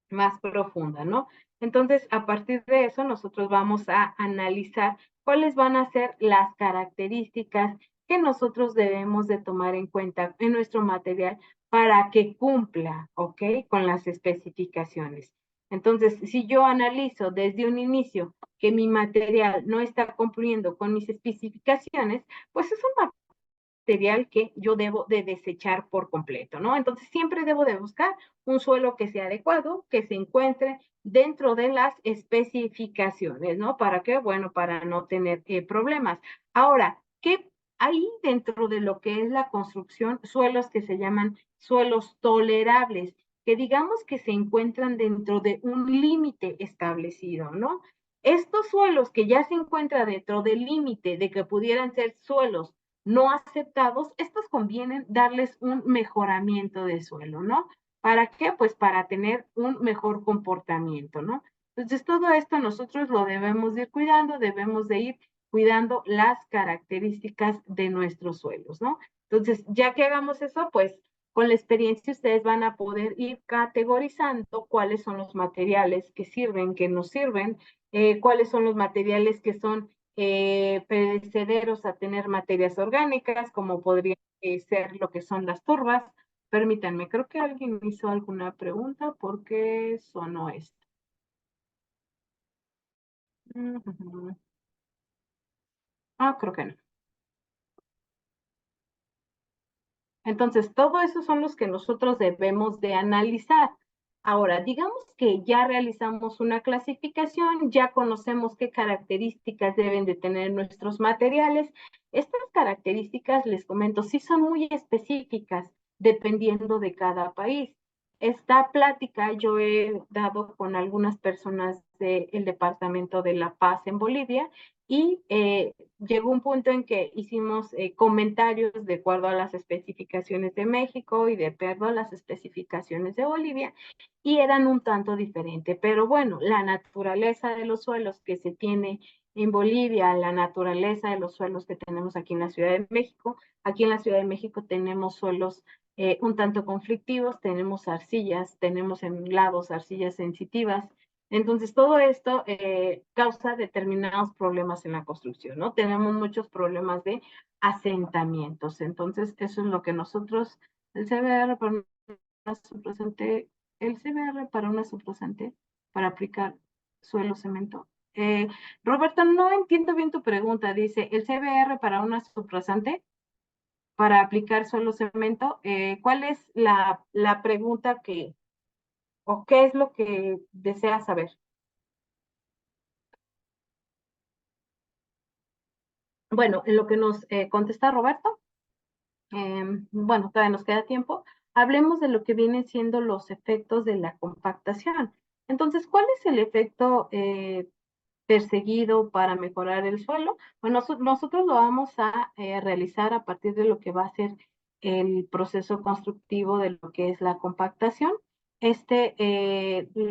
más profunda, ¿no? Entonces, a partir de eso, nosotros vamos a analizar cuáles van a ser las características que nosotros debemos de tomar en cuenta en nuestro material para que cumpla, ¿ok? Con las especificaciones. Entonces, si yo analizo desde un inicio que mi material no está cumpliendo con mis especificaciones, pues es un material que yo debo de desechar por completo, ¿no? Entonces siempre debo de buscar un suelo que sea adecuado, que se encuentre dentro de las especificaciones, ¿no? ¿Para qué? Bueno, para no tener problemas. Ahora, ¿qué hay dentro de lo que es la construcción? Suelos que se llaman suelos tolerables, que digamos que se encuentran dentro de un límite establecido, ¿no? Estos suelos que ya se encuentran dentro del límite de que pudieran ser suelos no aceptados, estos convienen darles un mejoramiento de suelo, ¿no? ¿Para qué? Pues para tener un mejor comportamiento, ¿no? Entonces, todo esto nosotros lo debemos de ir cuidando, debemos de ir cuidando las características de nuestros suelos, ¿no? Entonces, ya que hagamos eso, pues con la experiencia ustedes van a poder ir categorizando cuáles son los materiales que sirven, que no sirven, cuáles son los materiales que son perecederos a tener materias orgánicas, como podría ser lo que son las turbas. Permítanme, creo que alguien hizo alguna pregunta porque sonó esto. Ah, creo que no. Entonces, todo eso son los que nosotros debemos de analizar. Ahora, digamos que ya realizamos una clasificación, ya conocemos qué características deben de tener nuestros materiales. Estas características, les comento, sí son muy específicas dependiendo de cada país. Esta plática yo he dado con algunas personas del Departamento de La Paz en Bolivia y llegó un punto en que hicimos comentarios de acuerdo a las especificaciones de México y de acuerdo a las especificaciones de Bolivia y eran un tanto diferentes. Pero bueno, la naturaleza de los suelos que se tiene en Bolivia, la naturaleza de los suelos que tenemos aquí en la Ciudad de México, aquí en la Ciudad de México tenemos suelos un tanto conflictivos, tenemos arcillas, tenemos en lados arcillas sensitivas, entonces, todo esto causa determinados problemas en la construcción, ¿no? Tenemos muchos problemas de asentamientos. Entonces, eso es lo que nosotros, el CBR para una subtrasante, el CBR para una subtrasante, para aplicar suelo cemento. Roberto, no entiendo bien tu pregunta. Dice, ¿el CBR para una subrasante para aplicar suelo cemento? ¿Cuál es la pregunta que, o qué es lo que deseas saber? Bueno, en lo que nos contesta Roberto, bueno, todavía nos queda tiempo, hablemos de lo que vienen siendo los efectos de la compactación. Entonces, ¿cuál es el efecto perseguido para mejorar el suelo? Bueno, nosotros lo vamos a realizar a partir de lo que va a ser el proceso constructivo de lo que es la compactación.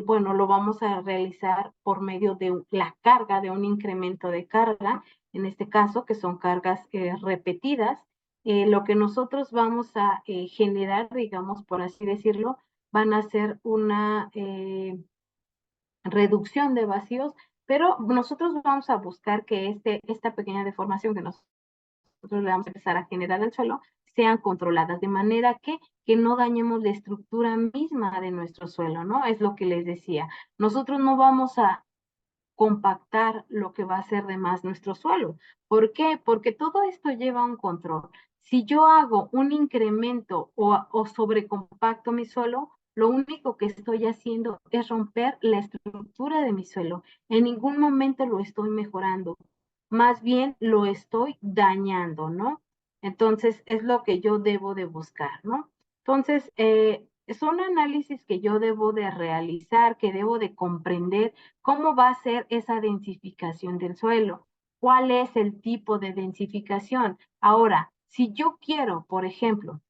Bueno, lo vamos a realizar por medio de la carga, de un incremento de carga, en este caso, que son cargas repetidas. Lo que nosotros vamos a generar, digamos, por así decirlo, van a ser una reducción de vacíos, pero nosotros vamos a buscar que esta pequeña deformación que nosotros le vamos a empezar a generar al suelo sean controladas, de manera que no dañemos la estructura misma de nuestro suelo, ¿no? Es lo que les decía. Nosotros no vamos a compactar lo que va a ser de más nuestro suelo. ¿Por qué? Porque todo esto lleva un control. Si yo hago un incremento o sobrecompacto mi suelo, lo único que estoy haciendo es romper la estructura de mi suelo. En ningún momento lo estoy mejorando, más bien lo estoy dañando, ¿no? Entonces es lo que yo debo de buscar, ¿no? Entonces, son análisis que yo debo de realizar, que debo de comprender cómo va a ser esa densificación del suelo, cuál es el tipo de densificación. Ahora, si yo quiero, por ejemplo,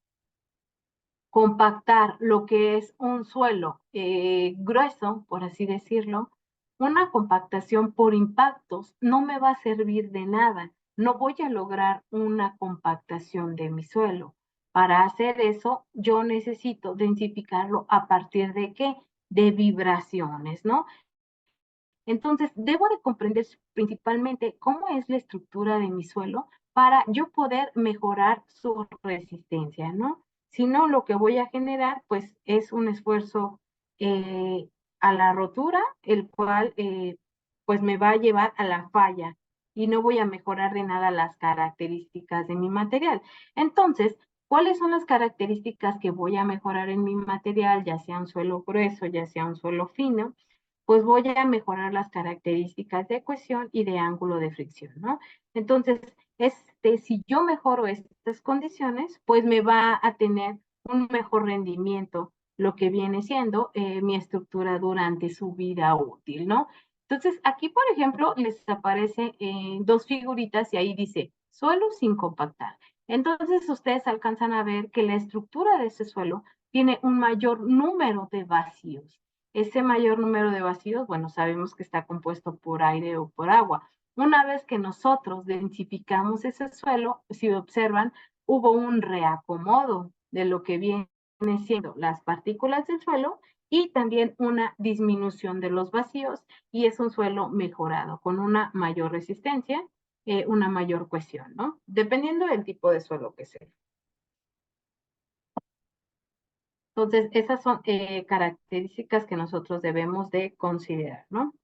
compactar lo que es un suelo grueso, por así decirlo, una compactación por impactos no me va a servir de nada. No voy a lograr una compactación de mi suelo. Para hacer eso, yo necesito densificarlo a partir de qué? De vibraciones, ¿no? Entonces, debo de comprender principalmente cómo es la estructura de mi suelo para yo poder mejorar su resistencia, ¿no? Si no, lo que voy a generar, pues, es un esfuerzo a la rotura, el cual pues me va a llevar a la falla y no voy a mejorar de nada las características de mi material. Entonces, ¿cuáles son las características que voy a mejorar en mi material, ya sea un suelo grueso, ya sea un suelo fino? Pues voy a mejorar las características de cohesión y de ángulo de fricción, ¿no? Entonces, si yo mejoro estas condiciones, pues me va a tener un mejor rendimiento, lo que viene siendo mi estructura durante su vida útil, ¿no? Entonces, aquí, por ejemplo, les aparece dos figuritas y ahí dice suelo sin compactar. Entonces, ustedes alcanzan a ver que la estructura de ese suelo tiene un mayor número de vacíos. Ese mayor número de vacíos, bueno, sabemos que está compuesto por aire o por agua. Una vez que nosotros densificamos ese suelo, si observan, hubo un reacomodo de lo que viene siendo las partículas del suelo y también una disminución de los vacíos y es un suelo mejorado con una mayor resistencia, una mayor cohesión, ¿no? Dependiendo del tipo de suelo que sea. Entonces, esas son características que nosotros debemos de considerar, ¿no?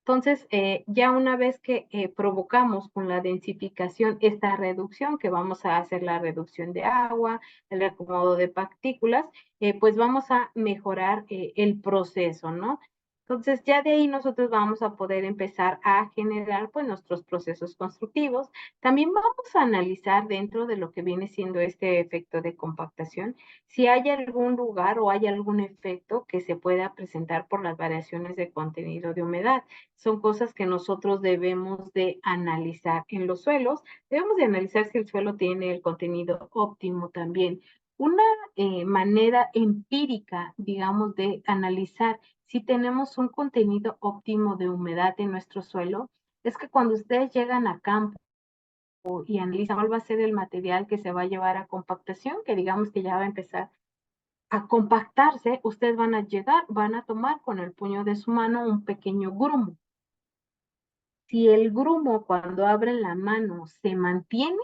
Entonces, ya una vez que provocamos con la densificación esta reducción, que vamos a hacer la reducción de agua, el acomodo de partículas, pues vamos a mejorar el proceso, ¿no? Entonces, ya de ahí nosotros vamos a poder empezar a generar pues nuestros procesos constructivos. También vamos a analizar dentro de lo que viene siendo este efecto de compactación, si hay algún lugar o hay algún efecto que se pueda presentar por las variaciones de contenido de humedad. Son cosas que nosotros debemos de analizar en los suelos. Debemos de analizar si el suelo tiene el contenido óptimo también. Una manera empírica, digamos, de analizar si tenemos un contenido óptimo de humedad en nuestro suelo es que cuando ustedes llegan a campo y analizan cuál va a ser el material que se va a llevar a compactación, que digamos que ya va a empezar a compactarse, ustedes van a llegar, van a tomar con el puño de su mano un pequeño grumo. Si el grumo cuando abren la mano se mantiene,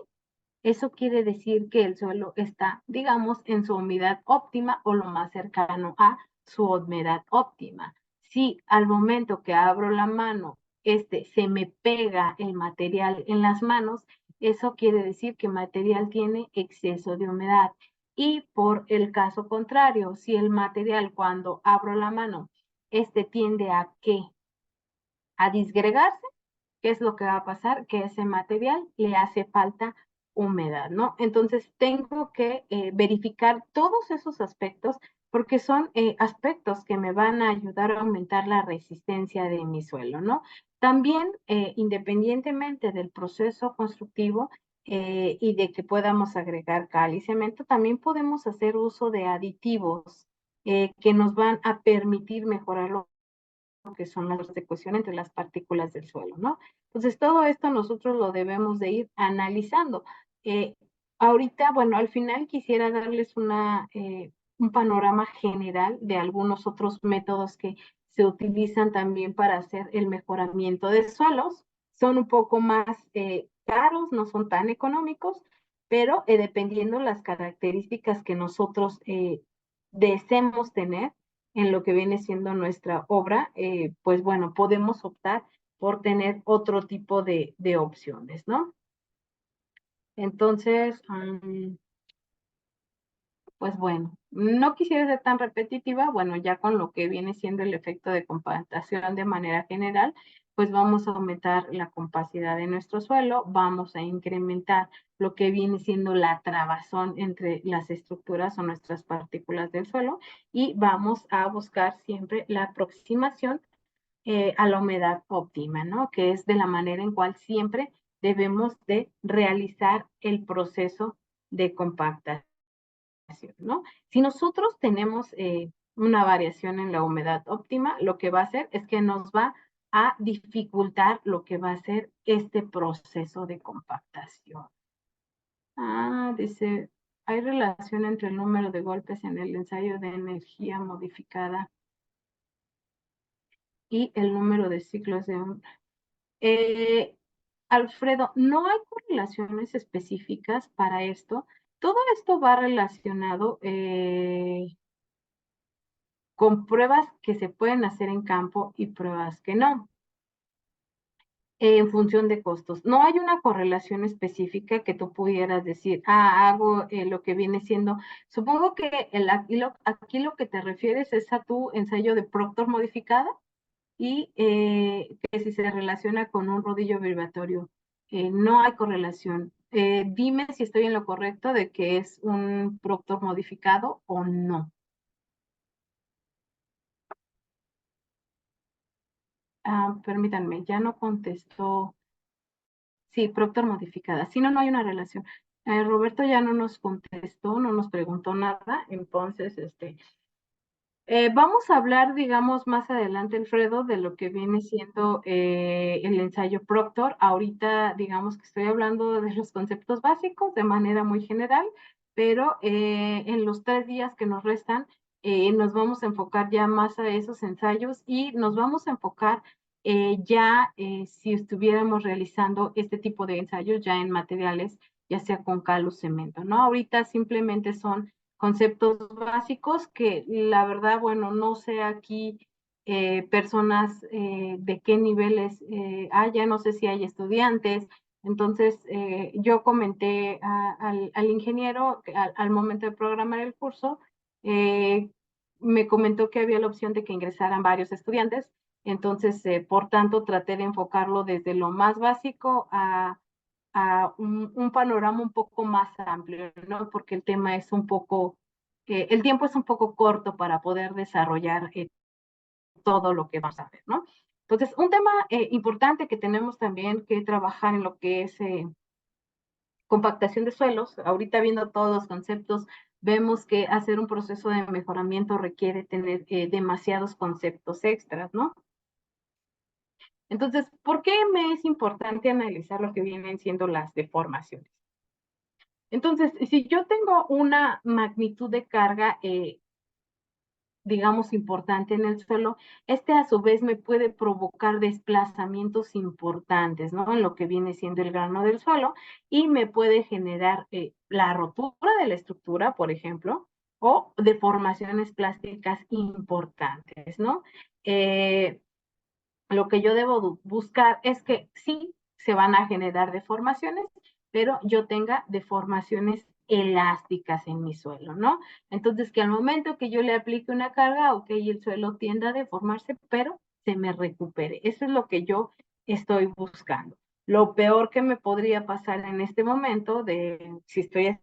eso quiere decir que el suelo está, digamos, en su humedad óptima o lo más cercano a su humedad óptima. Si al momento que abro la mano, se me pega el material en las manos, eso quiere decir que el material tiene exceso de humedad. Y por el caso contrario, si el material cuando abro la mano, tiende a ¿qué? A disgregarse, ¿qué es lo que va a pasar? Que ese material le hace falta humedad, ¿no? Entonces tengo que verificar todos esos aspectos porque son aspectos que me van a ayudar a aumentar la resistencia de mi suelo, ¿no? También, independientemente del proceso constructivo y de que podamos agregar cal y cemento, también podemos hacer uso de aditivos que nos van a permitir mejorar que son las de cohesión entre las partículas del suelo, ¿no? Entonces, todo esto nosotros lo debemos de ir analizando. Eh, Ahorita, bueno, al final quisiera darles un panorama general de algunos otros métodos que se utilizan también para hacer el mejoramiento de suelos. Son un poco más caros, no son tan económicos, pero dependiendo las características que nosotros deseemos tener, en lo que viene siendo nuestra obra, pues bueno, podemos optar por tener otro tipo de opciones, ¿no? Entonces, pues bueno, no quisiera ser tan repetitiva, bueno, ya con lo que viene siendo el efecto de compactación de manera general, pues vamos a aumentar la capacidad de nuestro suelo, vamos a incrementar lo que viene siendo la trabazón entre las estructuras o nuestras partículas del suelo y vamos a buscar siempre la aproximación a la humedad óptima, ¿no? Que es de la manera en cual siempre debemos de realizar el proceso de compactación, ¿no? Si nosotros tenemos una variación en la humedad óptima, lo que va a hacer es que nos va a dificultar lo que va a ser este proceso de compactación. Dice, hay relación entre el número de golpes en el ensayo de energía modificada y el número de ciclos de un... Alfredo, no hay correlaciones específicas para esto. Todo esto va relacionado con pruebas que se pueden hacer en campo y pruebas que no, en función de costos. No hay una correlación específica que tú pudieras decir, hago lo que viene siendo. Supongo que aquí lo que te refieres es a tu ensayo de Proctor modificada y que si se relaciona con un rodillo vibratorio. No hay correlación. Dime si estoy en lo correcto de que es un Proctor modificado o no. Permítanme, ya no contestó. Sí, Proctor modificada. Si no, no hay una relación. Roberto ya no nos contestó, no nos preguntó nada, entonces, vamos a hablar, digamos, más adelante, Alfredo, de lo que viene siendo el ensayo Proctor. Ahorita, digamos que estoy hablando de los conceptos básicos de manera muy general, pero en los 3 días que nos restan, nos vamos a enfocar ya más a esos ensayos y nos vamos a enfocar si estuviéramos realizando este tipo de ensayos ya en materiales, ya sea con cal o cemento, ¿no? Ahorita simplemente son conceptos básicos que la verdad, bueno, no sé aquí personas de qué niveles haya, no sé si hay estudiantes. Entonces, yo comenté al ingeniero al momento de programar el curso, eh, me comentó que había la opción de que ingresaran varios estudiantes. Entonces, por tanto, traté de enfocarlo desde lo más básico a un panorama un poco más amplio, ¿no? Porque el tema es un poco, el tiempo es un poco corto para poder desarrollar todo lo que vamos a ver, ¿no? Entonces, un tema importante que tenemos también que trabajar en lo que es compactación de suelos, ahorita viendo todos los conceptos, vemos que hacer un proceso de mejoramiento requiere tener demasiados conceptos extras, ¿no? Entonces, ¿por qué me es importante analizar lo que vienen siendo las deformaciones? Entonces, si yo tengo una magnitud de carga, digamos, importante en el suelo, a su vez me puede provocar desplazamientos importantes, ¿no? En lo que viene siendo el grano del suelo y me puede generar la rotura de la estructura, por ejemplo, o deformaciones plásticas importantes, ¿no? Lo que yo debo buscar es que sí se van a generar deformaciones, pero yo tenga deformaciones elásticas en mi suelo, ¿no? Entonces, que al momento que yo le aplique una carga, ok, el suelo tiende a deformarse, pero se me recupere. Eso es lo que yo estoy buscando. Lo peor que me podría pasar en este momento, si estoy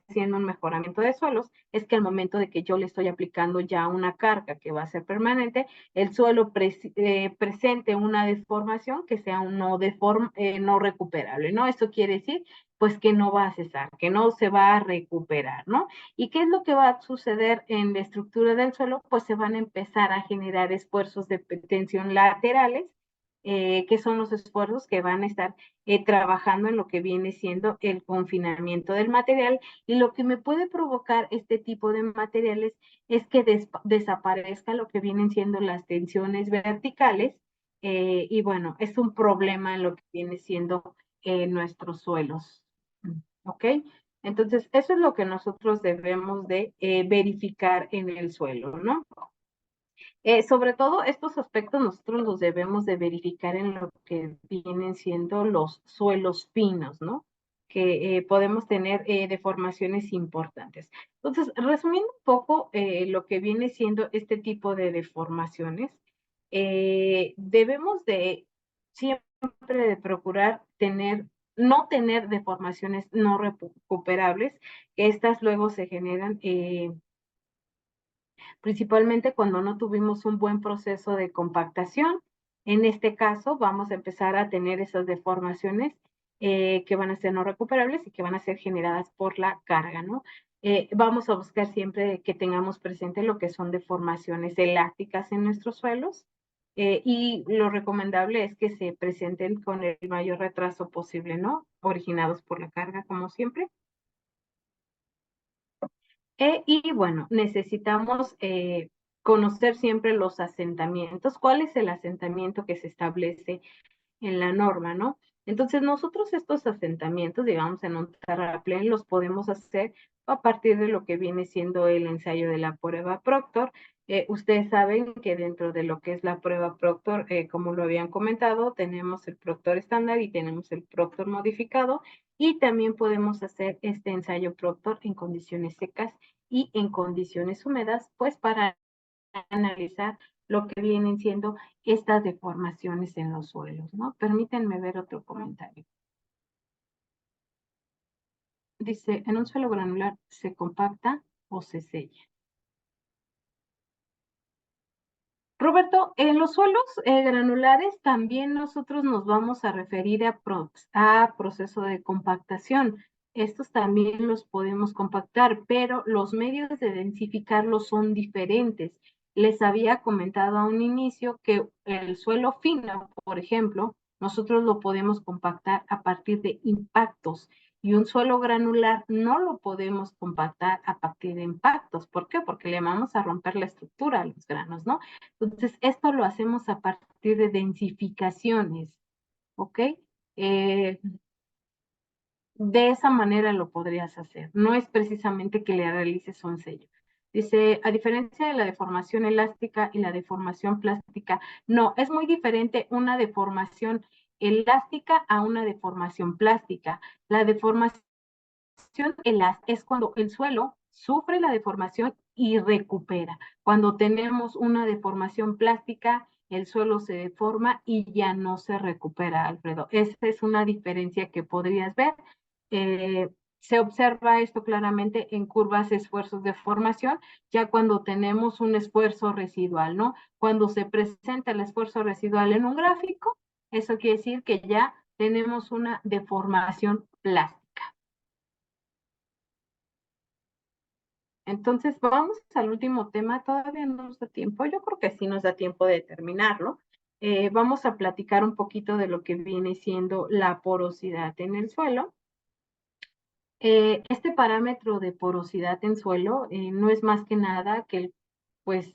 haciendo un mejoramiento de suelos, es que al momento de que yo le estoy aplicando ya una carga que va a ser permanente, el suelo presente una deformación que sea un no recuperable, ¿no? Esto quiere decir, pues que no va a cesar, que no se va a recuperar, ¿no? ¿Y qué es lo que va a suceder en la estructura del suelo? Pues se van a empezar a generar esfuerzos de tensión laterales, que son los esfuerzos que van a estar trabajando en lo que viene siendo el confinamiento del material, y lo que me puede provocar este tipo de materiales es que desaparezca lo que vienen siendo las tensiones verticales, y bueno, es un problema en lo que viene siendo nuestros suelos. ¿Ok? Entonces, eso es lo que nosotros debemos de verificar en el suelo, ¿no? Sobre todo estos aspectos nosotros los debemos de verificar en lo que vienen siendo los suelos finos, ¿no? Que podemos tener deformaciones importantes. Entonces, resumiendo un poco lo que viene siendo este tipo de deformaciones, debemos de siempre de procurar no tener deformaciones no recuperables, que estas luego se generan principalmente cuando no tuvimos un buen proceso de compactación. En este caso, vamos a empezar a tener esas deformaciones que van a ser no recuperables y que van a ser generadas por la carga, ¿no? Vamos a buscar siempre que tengamos presente lo que son deformaciones elásticas en nuestros suelos, y lo recomendable es que se presenten con el mayor retraso posible, ¿no? Originados por la carga, como siempre. Y bueno, necesitamos conocer siempre los asentamientos, cuál es el asentamiento que se establece en la norma, ¿no? Entonces, nosotros estos asentamientos, digamos, en un terraplén, los podemos hacer a partir de lo que viene siendo el ensayo de la prueba Proctor. Ustedes saben que dentro de lo que es la prueba Proctor, como lo habían comentado, tenemos el Proctor estándar y tenemos el Proctor modificado, y también podemos hacer este ensayo Proctor en condiciones secas y en condiciones húmedas, pues para analizar lo que vienen siendo estas deformaciones en los suelos, ¿no? Permítanme ver otro comentario. Dice, en un suelo granular, ¿se compacta o se sella? Roberto, en los suelos granulares también nosotros nos vamos a referir a proceso de compactación. Estos también los podemos compactar, pero los medios de densificarlos son diferentes. Les había comentado a un inicio que el suelo fino, por ejemplo, nosotros lo podemos compactar a partir de impactos, y un suelo granular no lo podemos compactar a partir de impactos. ¿Por qué? Porque le vamos a romper la estructura a los granos, ¿no? Entonces, esto lo hacemos a partir de densificaciones, ¿ok? De esa manera lo podrías hacer. No es precisamente que le realices un sello. Dice, a diferencia de la deformación elástica y la deformación plástica, no, es muy diferente una deformación elástica a una deformación plástica. La deformación es cuando el suelo sufre la deformación y recupera. Cuando tenemos una deformación plástica, el suelo se deforma y ya no se recupera, Alfredo. Esa es una diferencia que podrías ver. Se observa esto claramente en curvas de esfuerzos de formación, ya cuando tenemos un esfuerzo residual, ¿no? Cuando se presenta el esfuerzo residual en un gráfico, eso quiere decir que ya tenemos una deformación plástica. Entonces, vamos al último tema. Todavía no nos da tiempo. Yo creo que sí nos da tiempo de terminarlo. Vamos a platicar un poquito de lo que viene siendo la porosidad en el suelo. Este parámetro de porosidad en suelo no es más que nada que, pues,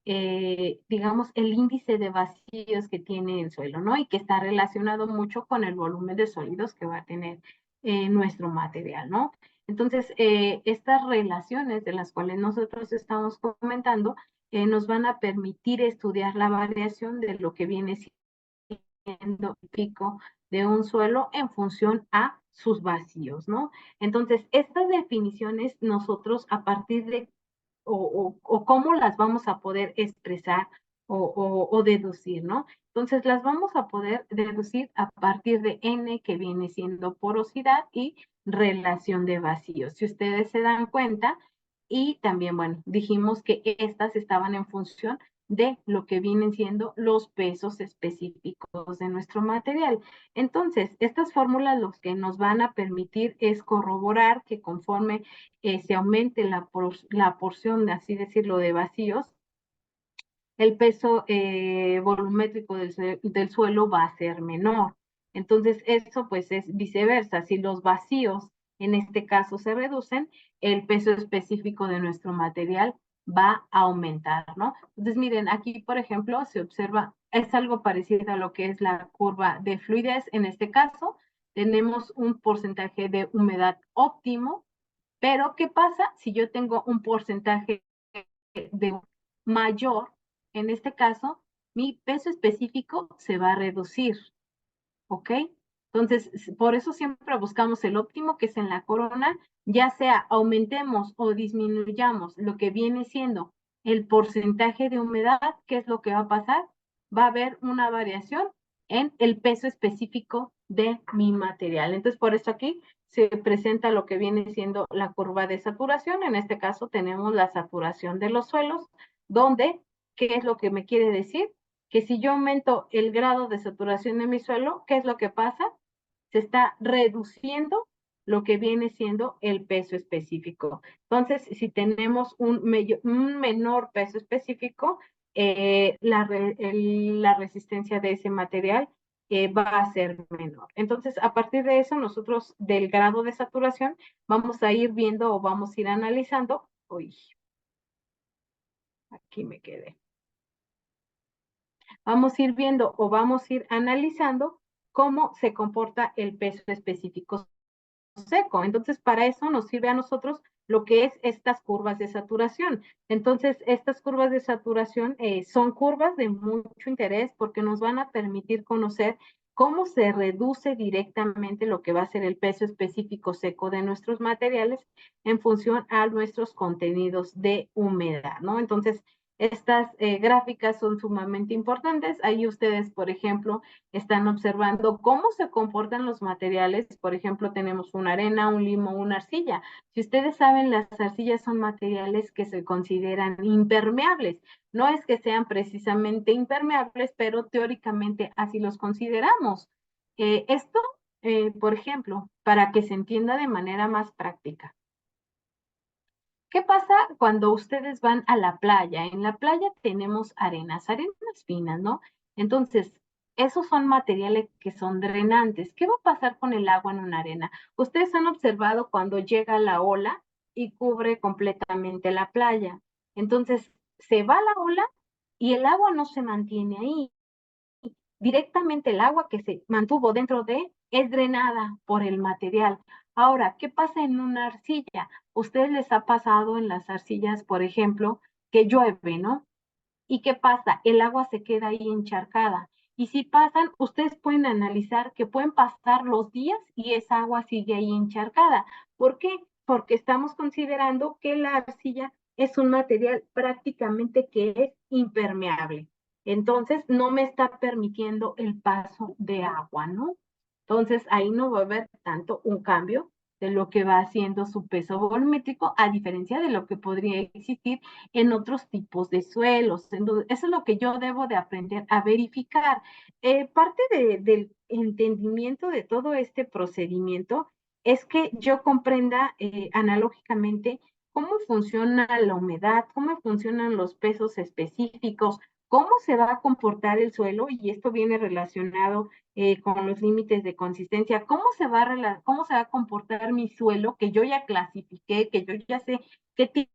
digamos, el índice de vacíos que tiene el suelo, ¿no? Y que está relacionado mucho con el volumen de sólidos que va a tener nuestro material, ¿no? Entonces, estas relaciones de las cuales nosotros estamos comentando nos van a permitir estudiar la variación de lo que viene siendo el pico de un suelo en función a sus vacíos, ¿no? Entonces, estas definiciones nosotros a partir de o cómo las vamos a poder expresar o deducir, ¿no? Entonces las vamos a poder deducir a partir de N, que viene siendo porosidad, y relación de vacíos. Si ustedes se dan cuenta, y también, bueno, dijimos que estas estaban en función de lo que vienen siendo los pesos específicos de nuestro material. Entonces, estas fórmulas lo que nos van a permitir es corroborar que conforme se aumente la porción, así decirlo, de vacíos, el peso volumétrico del suelo va a ser menor. Entonces, eso pues es viceversa. Si los vacíos en este caso se reducen, el peso específico de nuestro material va a aumentar, ¿no? Entonces, miren, aquí, por ejemplo, se observa, es algo parecido a lo que es la curva de fluidez. En este caso, tenemos un porcentaje de humedad óptimo, pero ¿qué pasa si yo tengo un porcentaje de mayor? En este caso, mi peso específico se va a reducir, ¿ok? Entonces, por eso siempre buscamos el óptimo, que es en la corona, ya sea aumentemos o disminuyamos lo que viene siendo el porcentaje de humedad. ¿Qué es lo que va a pasar? Va a haber una variación en el peso específico de mi material. Entonces, por eso aquí se presenta lo que viene siendo la curva de saturación. En este caso tenemos la saturación de los suelos, donde, ¿qué es lo que me quiere decir? Que si yo aumento el grado de saturación de mi suelo, ¿qué es lo que pasa? Se está reduciendo lo que viene siendo el peso específico. Entonces, si tenemos un menor peso específico, la resistencia de ese material va a ser menor. Entonces, a partir de eso, nosotros del grado de saturación vamos a ir viendo o vamos a ir analizando. Uy, aquí me quedé. Vamos a ir viendo o vamos a ir analizando cómo se comporta el peso específico seco. Entonces, para eso nos sirve a nosotros lo que es estas curvas de saturación. Entonces, estas curvas de saturación son curvas de mucho interés porque nos van a permitir conocer cómo se reduce directamente lo que va a ser el peso específico seco de nuestros materiales en función a nuestros contenidos de humedad, ¿no? Entonces, estas gráficas son sumamente importantes. Ahí ustedes, por ejemplo, están observando cómo se comportan los materiales. Por ejemplo, tenemos una arena, un limo, una arcilla. Si ustedes saben, las arcillas son materiales que se consideran impermeables. No es que sean precisamente impermeables, pero teóricamente así los consideramos. Esto, por ejemplo, para que se entienda de manera más práctica. ¿Qué pasa cuando ustedes van a la playa? En la playa tenemos arenas finas, ¿no? Entonces, esos son materiales que son drenantes. ¿Qué va a pasar con el agua en una arena? Ustedes han observado cuando llega la ola y cubre completamente la playa. Entonces, se va la ola y el agua no se mantiene ahí. Directamente el agua que se mantuvo dentro de es drenada por el material. Ahora, ¿qué pasa en una arcilla? Ustedes les ha pasado en las arcillas, por ejemplo, que llueve, ¿no? ¿Y qué pasa? El agua se queda ahí encharcada. Y si pasan, ustedes pueden analizar que pueden pasar los días y esa agua sigue ahí encharcada. ¿Por qué? Porque estamos considerando que la arcilla es un material prácticamente que es impermeable. Entonces, no me está permitiendo el paso de agua, ¿no? Entonces, ahí no va a haber tanto un cambio de lo que va haciendo su peso volumétrico, a diferencia de lo que podría existir en otros tipos de suelos. Entonces, eso es lo que yo debo de aprender a verificar. Parte del entendimiento de todo este procedimiento es que yo comprenda analógicamente cómo funciona la humedad, cómo funcionan los pesos específicos, cómo se va a comportar el suelo, y esto viene relacionado con los límites de consistencia, cómo se va a comportar mi suelo, que yo ya clasifiqué, que yo ya sé qué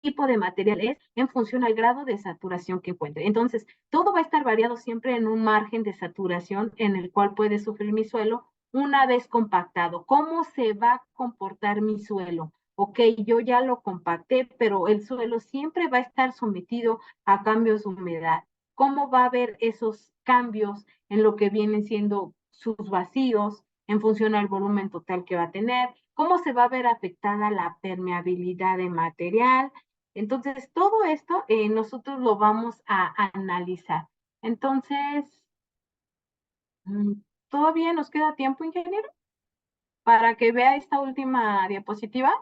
tipo de material es en función al grado de saturación que encuentre. Entonces, todo va a estar variado siempre en un margen de saturación en el cual puede sufrir mi suelo una vez compactado. ¿Cómo se va a comportar mi suelo? Ok, yo ya lo compacté, pero el suelo siempre va a estar sometido a cambios de humedad. ¿Cómo va a haber esos cambios en lo que vienen siendo sus vacíos en función al volumen total que va a tener? ¿Cómo se va a ver afectada la permeabilidad de material? Entonces, todo esto nosotros lo vamos a analizar. Entonces, ¿todavía nos queda tiempo, ingeniero, para que vea esta última diapositiva?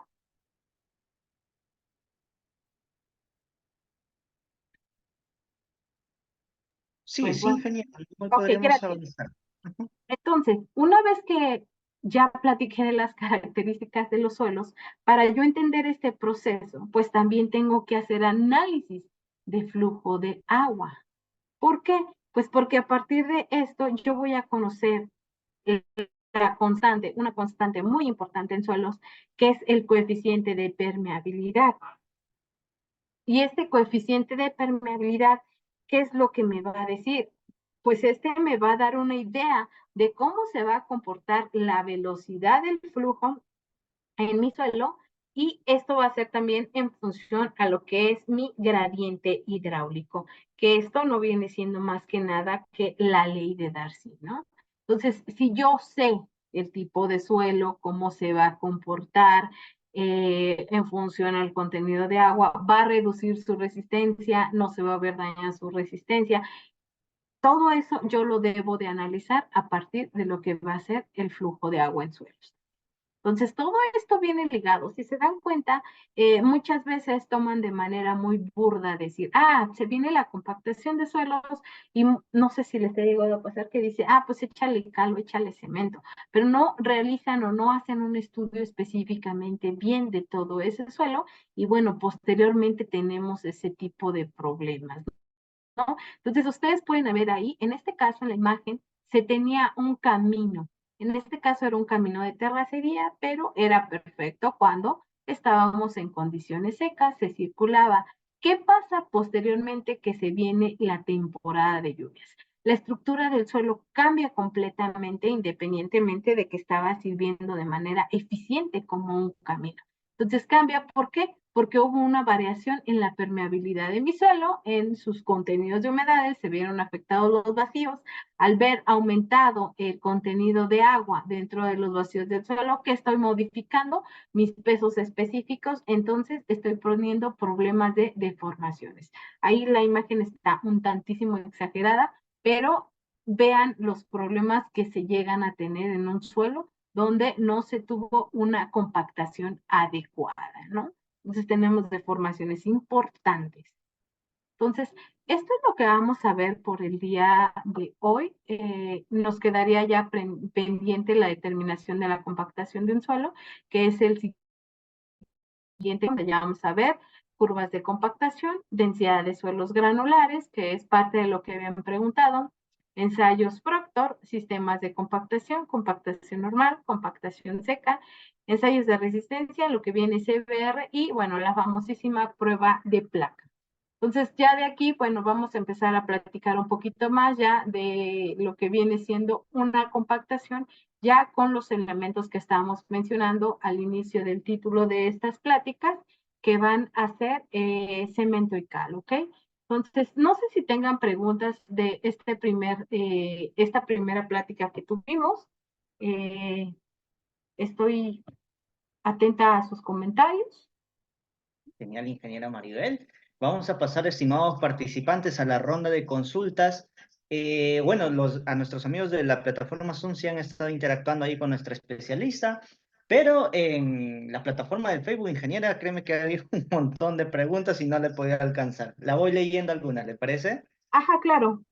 Sí, Pues sí, bueno, genial. Hoy ok, podríamos gracias. avanzar. Ujú. Entonces, una vez que ya platiqué de las características de los suelos, para yo entender este proceso, pues también tengo que hacer análisis de flujo de agua. ¿Por qué? Pues porque a partir de esto yo voy a conocer la constante, una constante muy importante en suelos, que es el coeficiente de permeabilidad. Y este coeficiente de permeabilidad, ¿qué es lo que me va a decir? Pues este me va a dar una idea de cómo se va a comportar la velocidad del flujo en mi suelo, y esto va a ser también en función a lo que es mi gradiente hidráulico, que esto no viene siendo más que nada que la ley de Darcy, ¿no? Entonces, si yo sé el tipo de suelo, cómo se va a comportar en función al contenido de agua, va a reducir su resistencia, no se va a ver dañada su resistencia. Todo eso yo lo debo de analizar a partir de lo que va a ser el flujo de agua en suelos. Entonces, todo esto viene ligado. Si se dan cuenta, muchas veces toman de manera muy burda decir, se viene la compactación de suelos, y no sé si les ha llegado a pasar que dice, pues échale cal o échale cemento, pero no realizan o no hacen un estudio específicamente bien de todo ese suelo, y bueno, posteriormente tenemos ese tipo de problemas, ¿no? Entonces, ustedes pueden ver ahí, en este caso, en la imagen, se tenía un camino. En este caso era un camino de terracería, pero era perfecto cuando estábamos en condiciones secas, se circulaba. ¿Qué pasa posteriormente que se viene la temporada de lluvias? La estructura del suelo cambia completamente, independientemente de que estaba sirviendo de manera eficiente como un camino. Entonces cambia, ¿por qué? Porque hubo una variación en la permeabilidad de mi suelo, en sus contenidos de humedades, se vieron afectados los vacíos. Al ver aumentado el contenido de agua dentro de los vacíos del suelo, ¿qué estoy modificando? Mis pesos específicos, entonces estoy poniendo problemas de deformaciones. Ahí la imagen está un tantísimo exagerada, pero vean los problemas que se llegan a tener en un suelo donde no se tuvo una compactación adecuada, ¿no? Entonces tenemos deformaciones importantes. Entonces, esto es lo que vamos a ver por el día de hoy. Nos quedaría ya pendiente la determinación de la compactación de un suelo, que es el siguiente, donde ya vamos a ver curvas de compactación, densidad de suelos granulares, que es parte de lo que habían preguntado, ensayos Proctor, sistemas de compactación, compactación normal, compactación seca, ensayos de resistencia, lo que viene CBR y, bueno, la famosísima prueba de placa. Entonces, ya de aquí, bueno, vamos a empezar a platicar un poquito más ya de lo que viene siendo una compactación, ya con los elementos que estábamos mencionando al inicio del título de estas pláticas, que van a ser cemento y cal, ¿ok? Entonces, no sé si tengan preguntas de esta primera plática que tuvimos. Estoy atenta a sus comentarios. Genial, ingeniera Maribel. Vamos a pasar, estimados participantes, a la ronda de consultas. Bueno, a nuestros amigos de la plataforma Zoom sí han estado interactuando ahí con nuestra especialista, pero en la plataforma del Facebook, ingeniera, créeme que hay un montón de preguntas y no le podía alcanzar. La voy leyendo algunas, ¿le parece? Ajá, claro.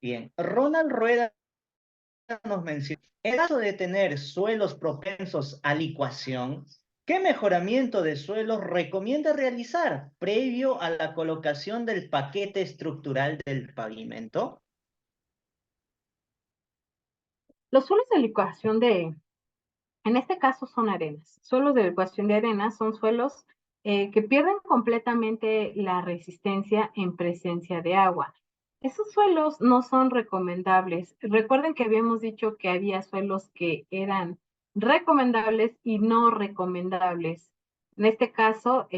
Bien. Ronald Rueda nos menciona, en caso de tener suelos propensos a licuación, ¿qué mejoramiento de suelos recomienda realizar previo a la colocación del paquete estructural del pavimento? Los suelos de licuación en este caso son arenas. Suelos de ecuación de arena son suelos que pierden completamente la resistencia en presencia de agua. Esos suelos no son recomendables. Recuerden que habíamos dicho que había suelos que eran recomendables y no recomendables. En este caso,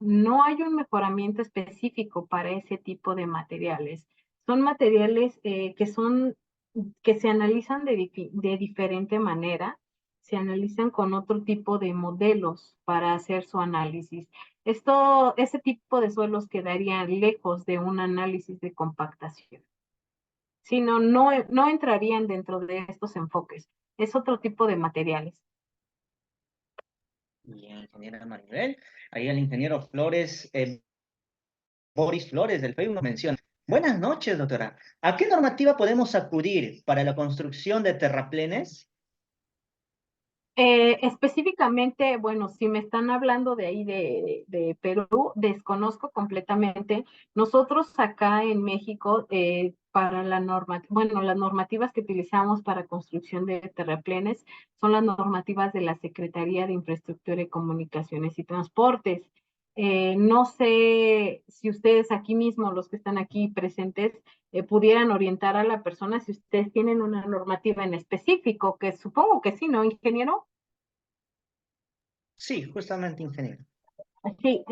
no hay un mejoramiento específico para ese tipo de materiales. Son materiales que se analizan de diferente manera, se analizan con otro tipo de modelos para hacer su análisis. Ese tipo de suelos quedarían lejos de un análisis de compactación. Sino no entrarían dentro de estos enfoques. Es otro tipo de materiales. Bien, ingeniera Maribel. Ahí el ingeniero Flores, Boris Flores del Facebook nos menciona. Buenas noches, doctora. ¿A qué normativa podemos acudir para la construcción de terraplenes? Específicamente, bueno, si me están hablando de ahí de Perú, desconozco completamente. Nosotros acá en México, para bueno, las normativas que utilizamos para construcción de terraplenes son las normativas de la Secretaría de Infraestructura y Comunicaciones y Transportes. No sé si ustedes aquí mismo, los que están aquí presentes, pudieran orientar a la persona si ustedes tienen una normativa en específico, que supongo que sí, ¿no, ingeniero? Sí, justamente, ingeniero. Sí,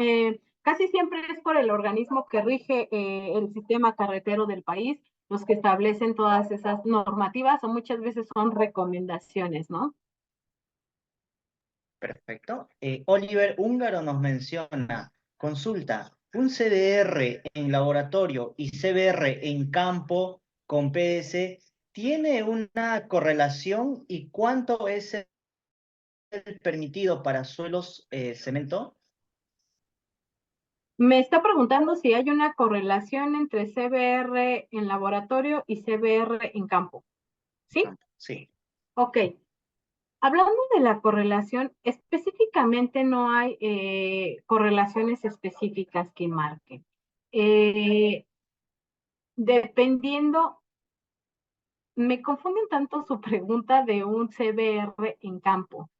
casi siempre es por el organismo que rige el sistema carretero del país, los que establecen todas esas normativas o muchas veces son recomendaciones, ¿no? Perfecto. Oliver Húngaro nos menciona, consulta, un CDR en laboratorio y CBR en campo con PS, ¿tiene una correlación y cuánto es el permitido para suelos cemento? Me está preguntando si hay una correlación entre CBR en laboratorio y CBR en campo, ¿sí? Sí. Ok. Hablando de la correlación, específicamente no hay correlaciones específicas que marquen. Eh, Dependiendo, me confunde un tanto su pregunta de un CBR en campo.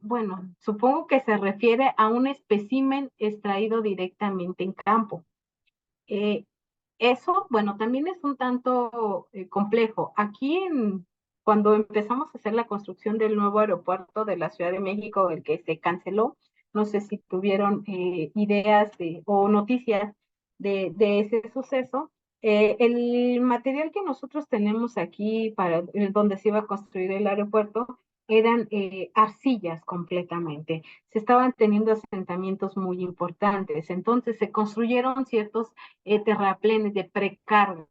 Bueno, supongo que se refiere a un espécimen extraído directamente en campo. Eh, Eso, bueno, también es un tanto complejo. Cuando empezamos a hacer la construcción del nuevo aeropuerto de la Ciudad de México, el que se canceló, no sé si tuvieron ideas o noticias de ese suceso. El material que nosotros tenemos aquí para donde se iba a construir el aeropuerto eran arcillas completamente. Se estaban teniendo asentamientos muy importantes, entonces se construyeron ciertos terraplenes de precarga.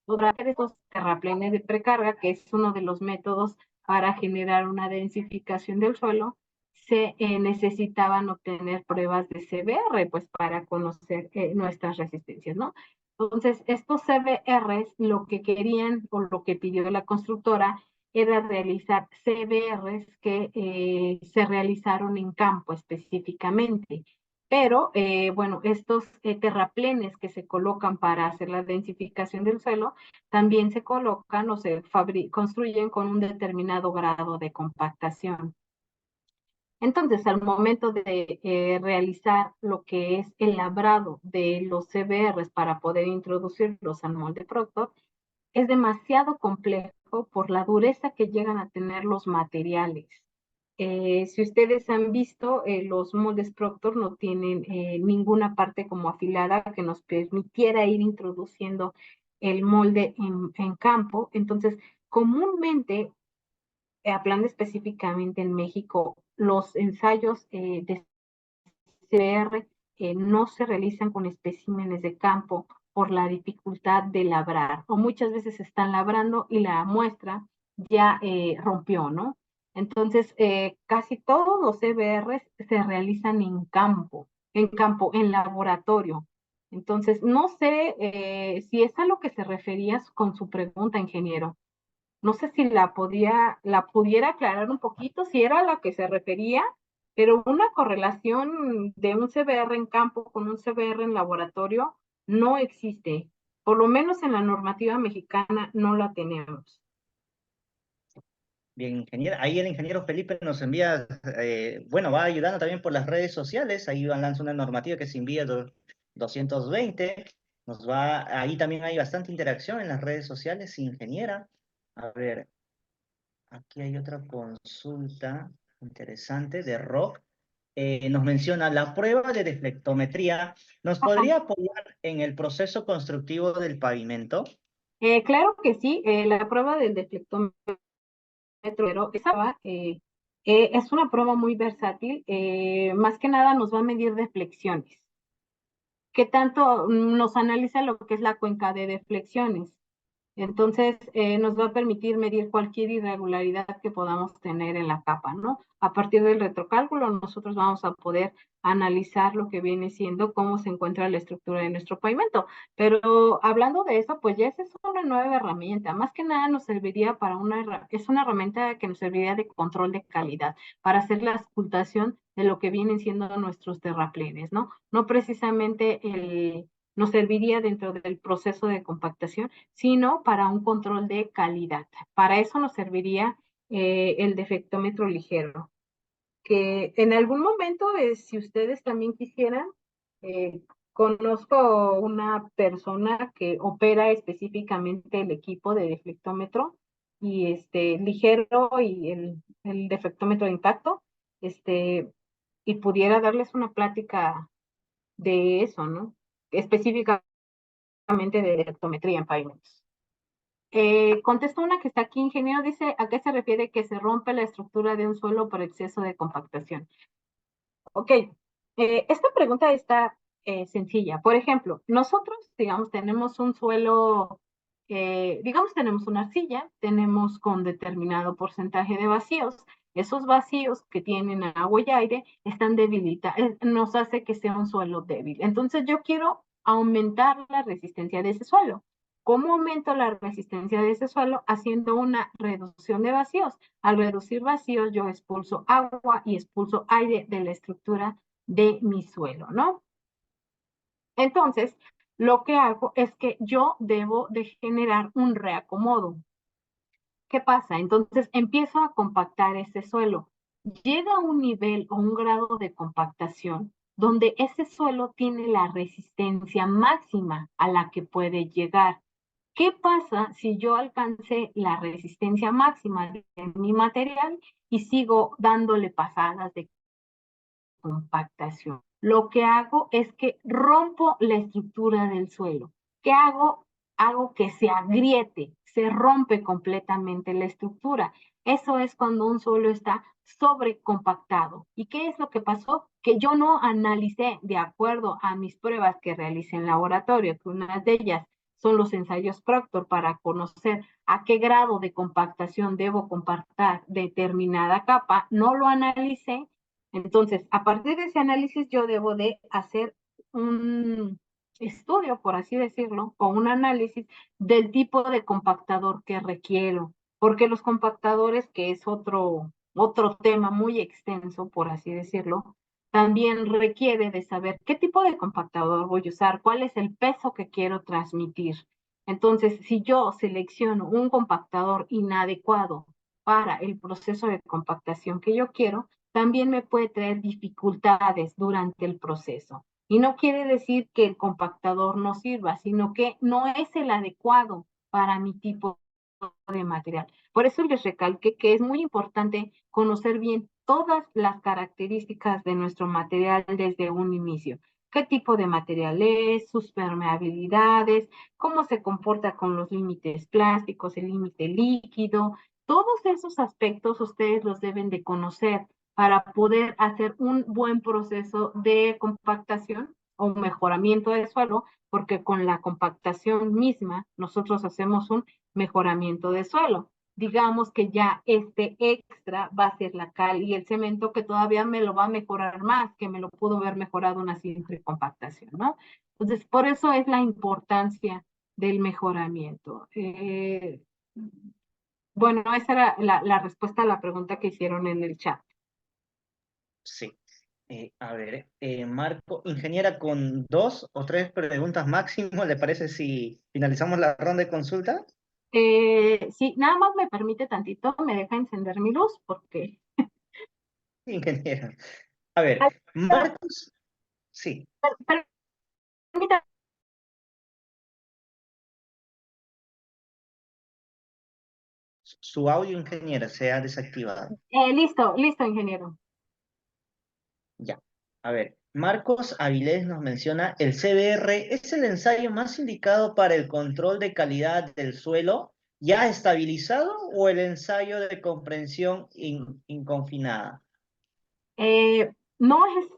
Lograr estos terraplenes de precarga, que es uno de los métodos para generar una densificación del suelo, se necesitaban obtener pruebas de CBR, pues para conocer nuestras resistencias, ¿no? Entonces, estos CBRs, lo que querían o lo que pidió la constructora era realizar CBRs que se realizaron en campo específicamente. Pero, bueno, estos terraplenes que se colocan para hacer la densificación del suelo, también se colocan o se construyen con un determinado grado de compactación. Entonces, al momento de realizar lo que es el labrado de los CBRs para poder introducirlos al molde Proctor, es demasiado complejo por la dureza que llegan a tener los materiales. Si ustedes han visto, los moldes Proctor no tienen ninguna parte como afilada que nos permitiera ir introduciendo el molde en campo. Entonces, comúnmente, hablando específicamente en México, los ensayos de CBR no se realizan con especímenes de campo por la dificultad de labrar, o muchas veces están labrando y la muestra ya rompió, ¿no? Entonces, casi todos los CBRs se realizan en laboratorio. Entonces, no sé si es a lo que se refería con su pregunta, ingeniero. No sé si la pudiera aclarar un poquito, si era a la que se refería, pero una correlación de un CBR en campo con un CBR en laboratorio no existe. Por lo menos en la normativa mexicana no la tenemos. Bien, ingeniero. Ahí el ingeniero Felipe nos envía, bueno, va ayudando también por las redes sociales. Ahí lanza una normativa que se envía 220. Ahí también hay bastante interacción en las redes sociales, ingeniera. A ver, aquí hay otra consulta interesante de Rock. Nos menciona la prueba de deflectometría. ¿Nos Ajá. podría apoyar en el proceso constructivo del pavimento? Claro que sí, la prueba del deflectómetro esa, es una prueba muy versátil, más que nada nos va a medir deflexiones. ¿Qué tanto nos analiza lo que es la cuenca de deflexiones? Entonces, nos va a permitir medir cualquier irregularidad que podamos tener en la capa, ¿no? A partir del retrocálculo, nosotros vamos a poder analizar lo que viene siendo cómo se encuentra la estructura de nuestro pavimento. Pero hablando de eso, pues ya esa es una nueva herramienta. Más que nada nos serviría para es una herramienta que nos serviría de control de calidad, para hacer la ocultación de lo que vienen siendo nuestros terraplenes, ¿no? No precisamente nos serviría dentro del proceso de compactación, sino para un control de calidad. Para eso nos serviría el defectómetro ligero, que en algún momento, si ustedes también quisieran, eh, conozco una persona que opera específicamente el equipo de deflectómetro y ligero y el deflectómetro de impacto, y pudiera darles una plática de eso, ¿no? Específicamente de deflectometría en pavimentos. Contesto una que está aquí, ingeniero, dice, ¿a qué se refiere que se rompe la estructura de un suelo por exceso de compactación? Ok, esta pregunta está sencilla. Por ejemplo, nosotros, digamos, tenemos un suelo, digamos, tenemos una arcilla, tenemos con determinado porcentaje de vacíos. Esos vacíos que tienen agua y aire están debilitados, nos hace que sea un suelo débil. Entonces, yo quiero aumentar la resistencia de ese suelo. ¿Cómo aumento la resistencia de ese suelo? Haciendo una reducción de vacíos. Al reducir vacíos, yo expulso agua y expulso aire de la estructura de mi suelo, ¿no? Entonces, lo que hago es que yo debo de generar un reacomodo. ¿Qué pasa? Entonces, empiezo a compactar ese suelo. Llega a un nivel o un grado de compactación donde ese suelo tiene la resistencia máxima a la que puede llegar. ¿Qué pasa si yo alcancé la resistencia máxima de mi material y sigo dándole pasadas de compactación. Lo que hago es que rompo la estructura del suelo. ¿Qué hago? Hago que se agriete, se rompe completamente la estructura. Eso es cuando un suelo está sobrecompactado. ¿Y qué es lo que pasó? Que yo no analicé de acuerdo a mis pruebas que realicé en laboratorio, que una de ellas son los ensayos Proctor para conocer a qué grado de compactación debo compactar determinada capa, no lo analicé. Entonces, a partir de ese análisis, yo debo de hacer un estudio, por así decirlo, o un análisis del tipo de compactador que requiero, porque los compactadores, que es otro tema muy extenso, por así decirlo, también requiere de saber qué tipo de compactador voy a usar, cuál es el peso que quiero transmitir. Entonces, si yo selecciono un compactador inadecuado para el proceso de compactación que yo quiero, también me puede traer dificultades durante el proceso. Y no quiere decir que el compactador no sirva, sino que no es el adecuado para mi tipo de material. Por eso les recalqué que es muy importante conocer bien todas las características de nuestro material desde un inicio. ¿Qué tipo de material es? Sus permeabilidades, cómo se comporta con los límites plásticos, el límite líquido. Todos esos aspectos ustedes los deben de conocer para poder hacer un buen proceso de compactación o mejoramiento del suelo, porque con la compactación misma nosotros hacemos un mejoramiento de suelo. Digamos que ya este extra va a ser la cal y el cemento que todavía me lo va a mejorar más, que me lo pudo haber mejorado una simple compactación, ¿no? Entonces, por eso es la importancia del mejoramiento. Bueno, esa era la respuesta a la pregunta que hicieron en el chat. Sí. A ver, Marco, ingeniera, con 2 o 3 preguntas máximo, ¿le parece si finalizamos la ronda de consulta? Sí, nada más me permite tantito, me deja encender mi luz porque... Ingeniera. A ver, Marcos, sí, Permítame. su audio, ingeniera, se ha desactivado. Listo, listo, ingeniero. Ya. A ver, Marcos Avilés nos menciona, ¿el CBR es el ensayo más indicado para el control de calidad del suelo ya estabilizado o el ensayo de comprensión inconfinada? No es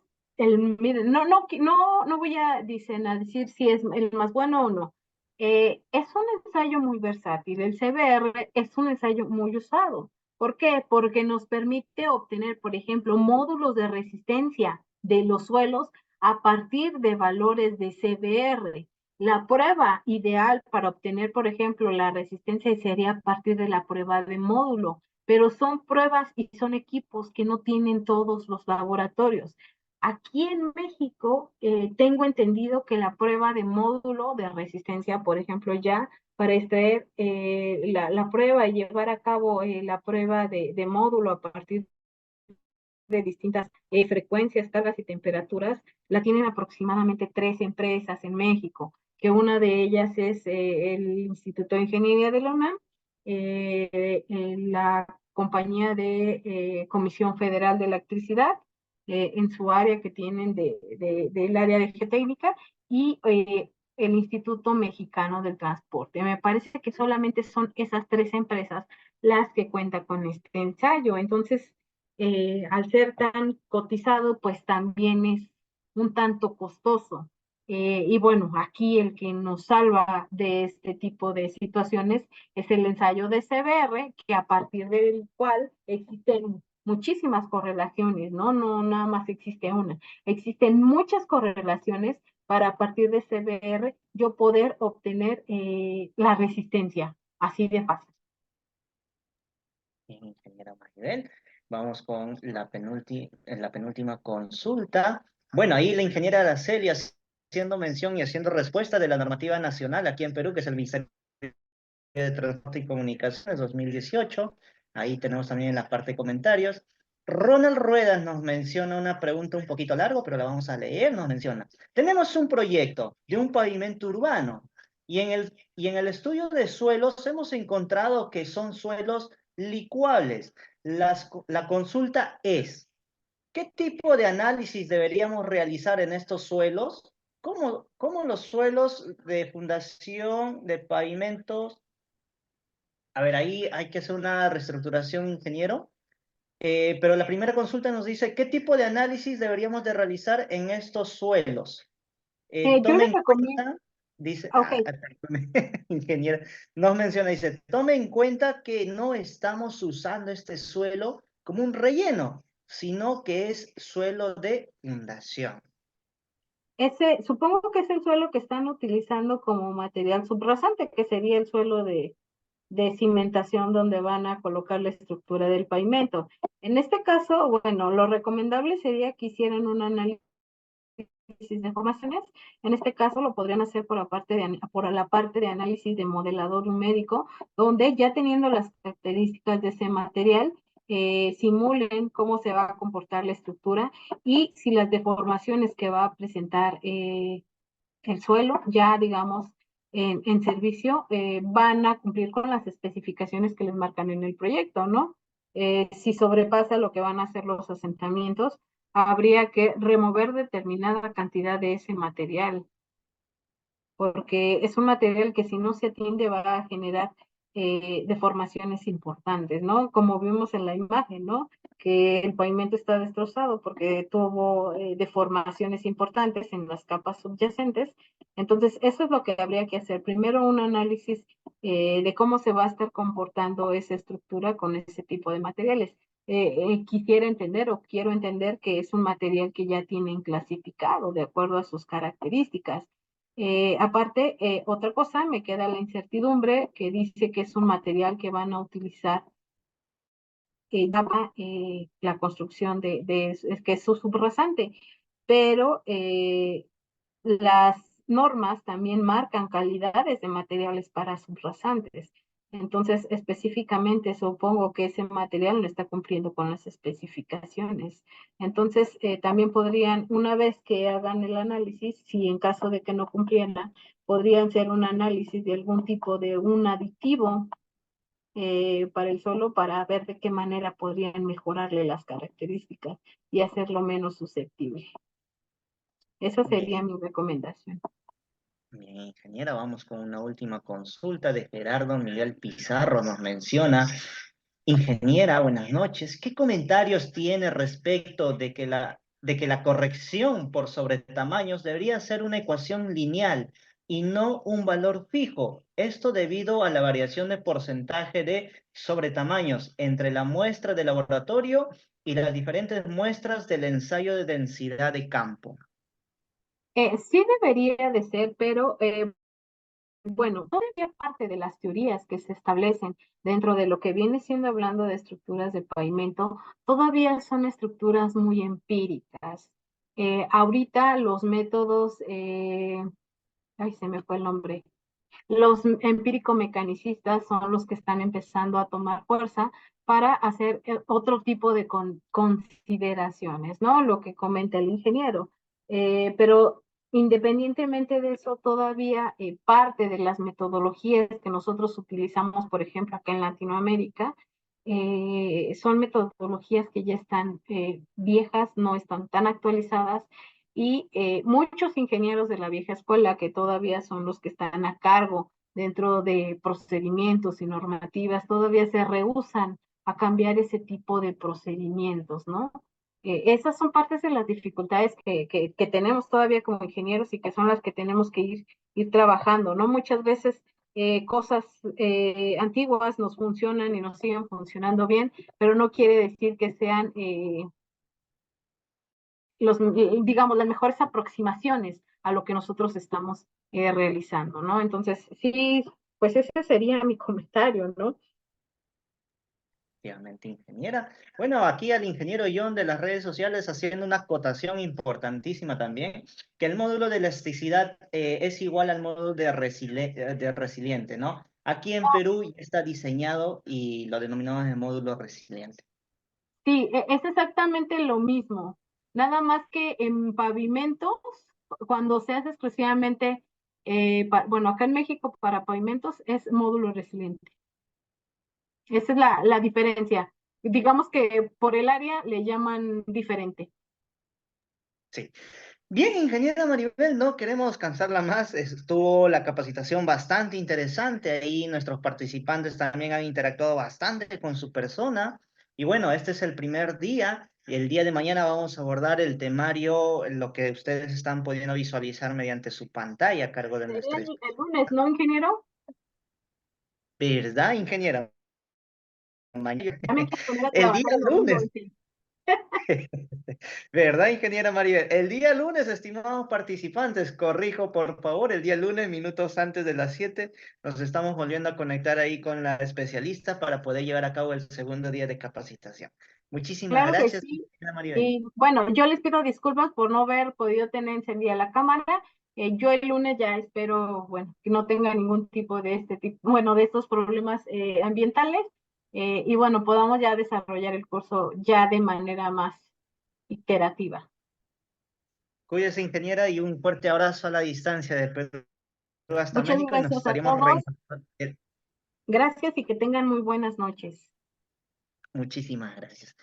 miren, no voy a, dicen, a decir si es el más bueno o no. Es un ensayo muy versátil. El CBR es un ensayo muy usado. ¿Por qué? Porque nos permite obtener, por ejemplo, módulos de resistencia de los suelos a partir de valores de CBR. La prueba ideal para obtener, por ejemplo, la resistencia sería a partir de la prueba de módulo, pero son pruebas y son equipos que no tienen todos los laboratorios. Aquí en México tengo entendido que la prueba de módulo de resistencia, por ejemplo, ya para extraer la prueba y llevar a cabo la prueba de módulo a partir de distintas frecuencias, cargas y temperaturas, la tienen aproximadamente 3 empresas en México, que una de ellas es el Instituto de Ingeniería de la UNAM, la compañía de Comisión Federal de Electricidad, en su área que tienen del área de geotécnica, y el Instituto Mexicano del Transporte. Me parece que solamente son esas 3 empresas las que cuentan con este ensayo. Entonces, al ser tan cotizado, pues también es un tanto costoso. Y bueno, aquí el que nos salva de este tipo de situaciones es el ensayo de CBR, que a partir del cual existen muchísimas correlaciones, ¿no? No nada más existe una. Existen muchas correlaciones para a partir de CBR yo poder obtener la resistencia, así de fácil. Bien, ingeniera Maribel. Vamos con la penúltima consulta. Bueno, ahí la ingeniera Araceli haciendo mención y haciendo respuesta de la normativa nacional aquí en Perú, que es el Ministerio de Transporte y Comunicaciones 2018. Ahí tenemos también en la parte de comentarios. Ronald Ruedas nos menciona una pregunta un poquito largo, pero la vamos a leer. Nos menciona, tenemos un proyecto de un pavimento urbano y en el estudio de suelos hemos encontrado que son suelos licuables. La consulta es, ¿Qué tipo de análisis deberíamos realizar en estos suelos? ¿Cómo los suelos de fundación, de pavimentos? A ver, ahí hay que hacer una reestructuración, ingeniero. Pero la primera consulta nos dice, ¿qué tipo de análisis deberíamos de realizar en estos suelos? Yo Tome les en recomiendo, cuenta, dice, ok, perdóneme, ingeniera, nos menciona, dice, tome en cuenta que no estamos usando este suelo como un relleno, sino que es suelo de fundación. supongo que es el suelo que están utilizando como material subrasante, que sería el suelo de cimentación donde van a colocar la estructura del pavimento. En este caso, bueno, lo recomendable sería que hicieran un análisis de formaciones. En este caso lo podrían hacer por la parte de análisis de modelador numérico, donde ya teniendo las características de ese material, simulen cómo se va a comportar la estructura y si las deformaciones que va a presentar el suelo, ya digamos, en servicio, van a cumplir con las especificaciones que les marcan en el proyecto, ¿no? Si sobrepasa lo que van a hacer los asentamientos, habría que remover determinada cantidad de ese material, porque es un material que si no se atiende va a generar deformaciones importantes, ¿no? Como vimos en la imagen, ¿no? Que el pavimento está destrozado porque tuvo deformaciones importantes en las capas subyacentes. Entonces, eso es lo que habría que hacer. Primero, un análisis de cómo se va a estar comportando esa estructura con ese tipo de materiales. Quisiera entender o quiero entender que es un material que ya tienen clasificado de acuerdo a sus características. Aparte, otra cosa, me queda la incertidumbre que dice que es un material que van a utilizar la construcción es que es su subrasante, pero las normas también marcan calidades de materiales para subrasantes. Entonces, específicamente supongo que ese material no está cumpliendo con las especificaciones. Entonces, también podrían, una vez que hagan el análisis, si en caso de que no cumpliera, podrían hacer un análisis de algún tipo de un aditivo para el suelo para ver de qué manera podrían mejorarle las características y hacerlo menos susceptible. Esa sería Bien, mi recomendación. bien, ingeniera, vamos con una última consulta de Gerardo Miguel Pizarro. Nos menciona, ingeniera, buenas noches. ¿Qué comentarios tiene respecto de que la corrección por sobretamaños debería ser una ecuación lineal y no un valor fijo? Esto debido a la variación de porcentaje de sobretamaños entre la muestra de laboratorio y las diferentes muestras del ensayo de densidad de campo. Sí debería de ser, pero bueno, todavía parte de las teorías que se establecen dentro de lo que viene siendo hablando de estructuras de pavimento, todavía son estructuras muy empíricas. Ahorita los métodos, ay, se me fue el nombre, los empírico-mecanicistas son los que están empezando a tomar fuerza para hacer otro tipo de consideraciones, ¿no? Lo que comenta el ingeniero. Pero independientemente de eso, todavía parte de las metodologías que nosotros utilizamos, por ejemplo, acá en Latinoamérica, son metodologías que ya están viejas, no están tan actualizadas y muchos ingenieros de la vieja escuela, que todavía son los que están a cargo dentro de procedimientos y normativas, todavía se rehúsan a cambiar ese tipo de procedimientos, ¿no? Esas son partes de las dificultades que tenemos todavía como ingenieros y que son las que tenemos que ir trabajando, ¿no? Muchas veces cosas antiguas nos funcionan y nos siguen funcionando bien, pero no quiere decir que sean digamos, las mejores aproximaciones a lo que nosotros estamos realizando, ¿no? Entonces, sí, pues ese sería mi comentario, ¿no? Efectivamente, ingeniera. Bueno, aquí al ingeniero John de las redes sociales haciendo una acotación importantísima también, que el módulo de elasticidad es igual al módulo de resiliente, ¿no? Aquí en Perú ya está diseñado y lo denominamos el módulo resiliente. Sí, es exactamente lo mismo, nada más que en pavimentos, cuando se hace exclusivamente, bueno, acá en México para pavimentos es módulo resiliente. Esa es la diferencia. digamos que por el área le llaman diferente. Sí. Bien, ingeniera Maribel, no queremos cansarla más. Estuvo la capacitación bastante interesante. Ahí nuestros participantes también han interactuado bastante con su persona. Y bueno, este es el primer día. Y el día de mañana vamos a abordar el temario, lo que ustedes están pudiendo visualizar mediante su pantalla a cargo de Sería nuestra el lunes, ¿no, ingeniero? ¿verdad, ingeniera? Ya me hay que poner a El día trabajar el domingo, lunes. sí. ¿Verdad, ingeniera Maribel? El día lunes, estimados participantes, corrijo por favor, el día lunes, minutos antes de las 7, nos estamos volviendo a conectar ahí con la especialista para poder llevar a cabo el segundo día de capacitación. Muchísimas Claro que gracias, sí. ingeniera Maribel. Y bueno, yo les pido disculpas por no haber podido tener encendida la cámara. Yo el lunes ya espero, bueno, que no tenga ningún tipo de este tipo, bueno, de estos problemas ambientales, y bueno, podamos ya desarrollar el curso ya de manera más iterativa. Cuídese, ingeniera, y un fuerte abrazo a la distancia de Perú hasta Muchas México y nos gracias a estaríamos todos. reencontrando. Gracias y que tengan muy buenas noches. Muchísimas gracias.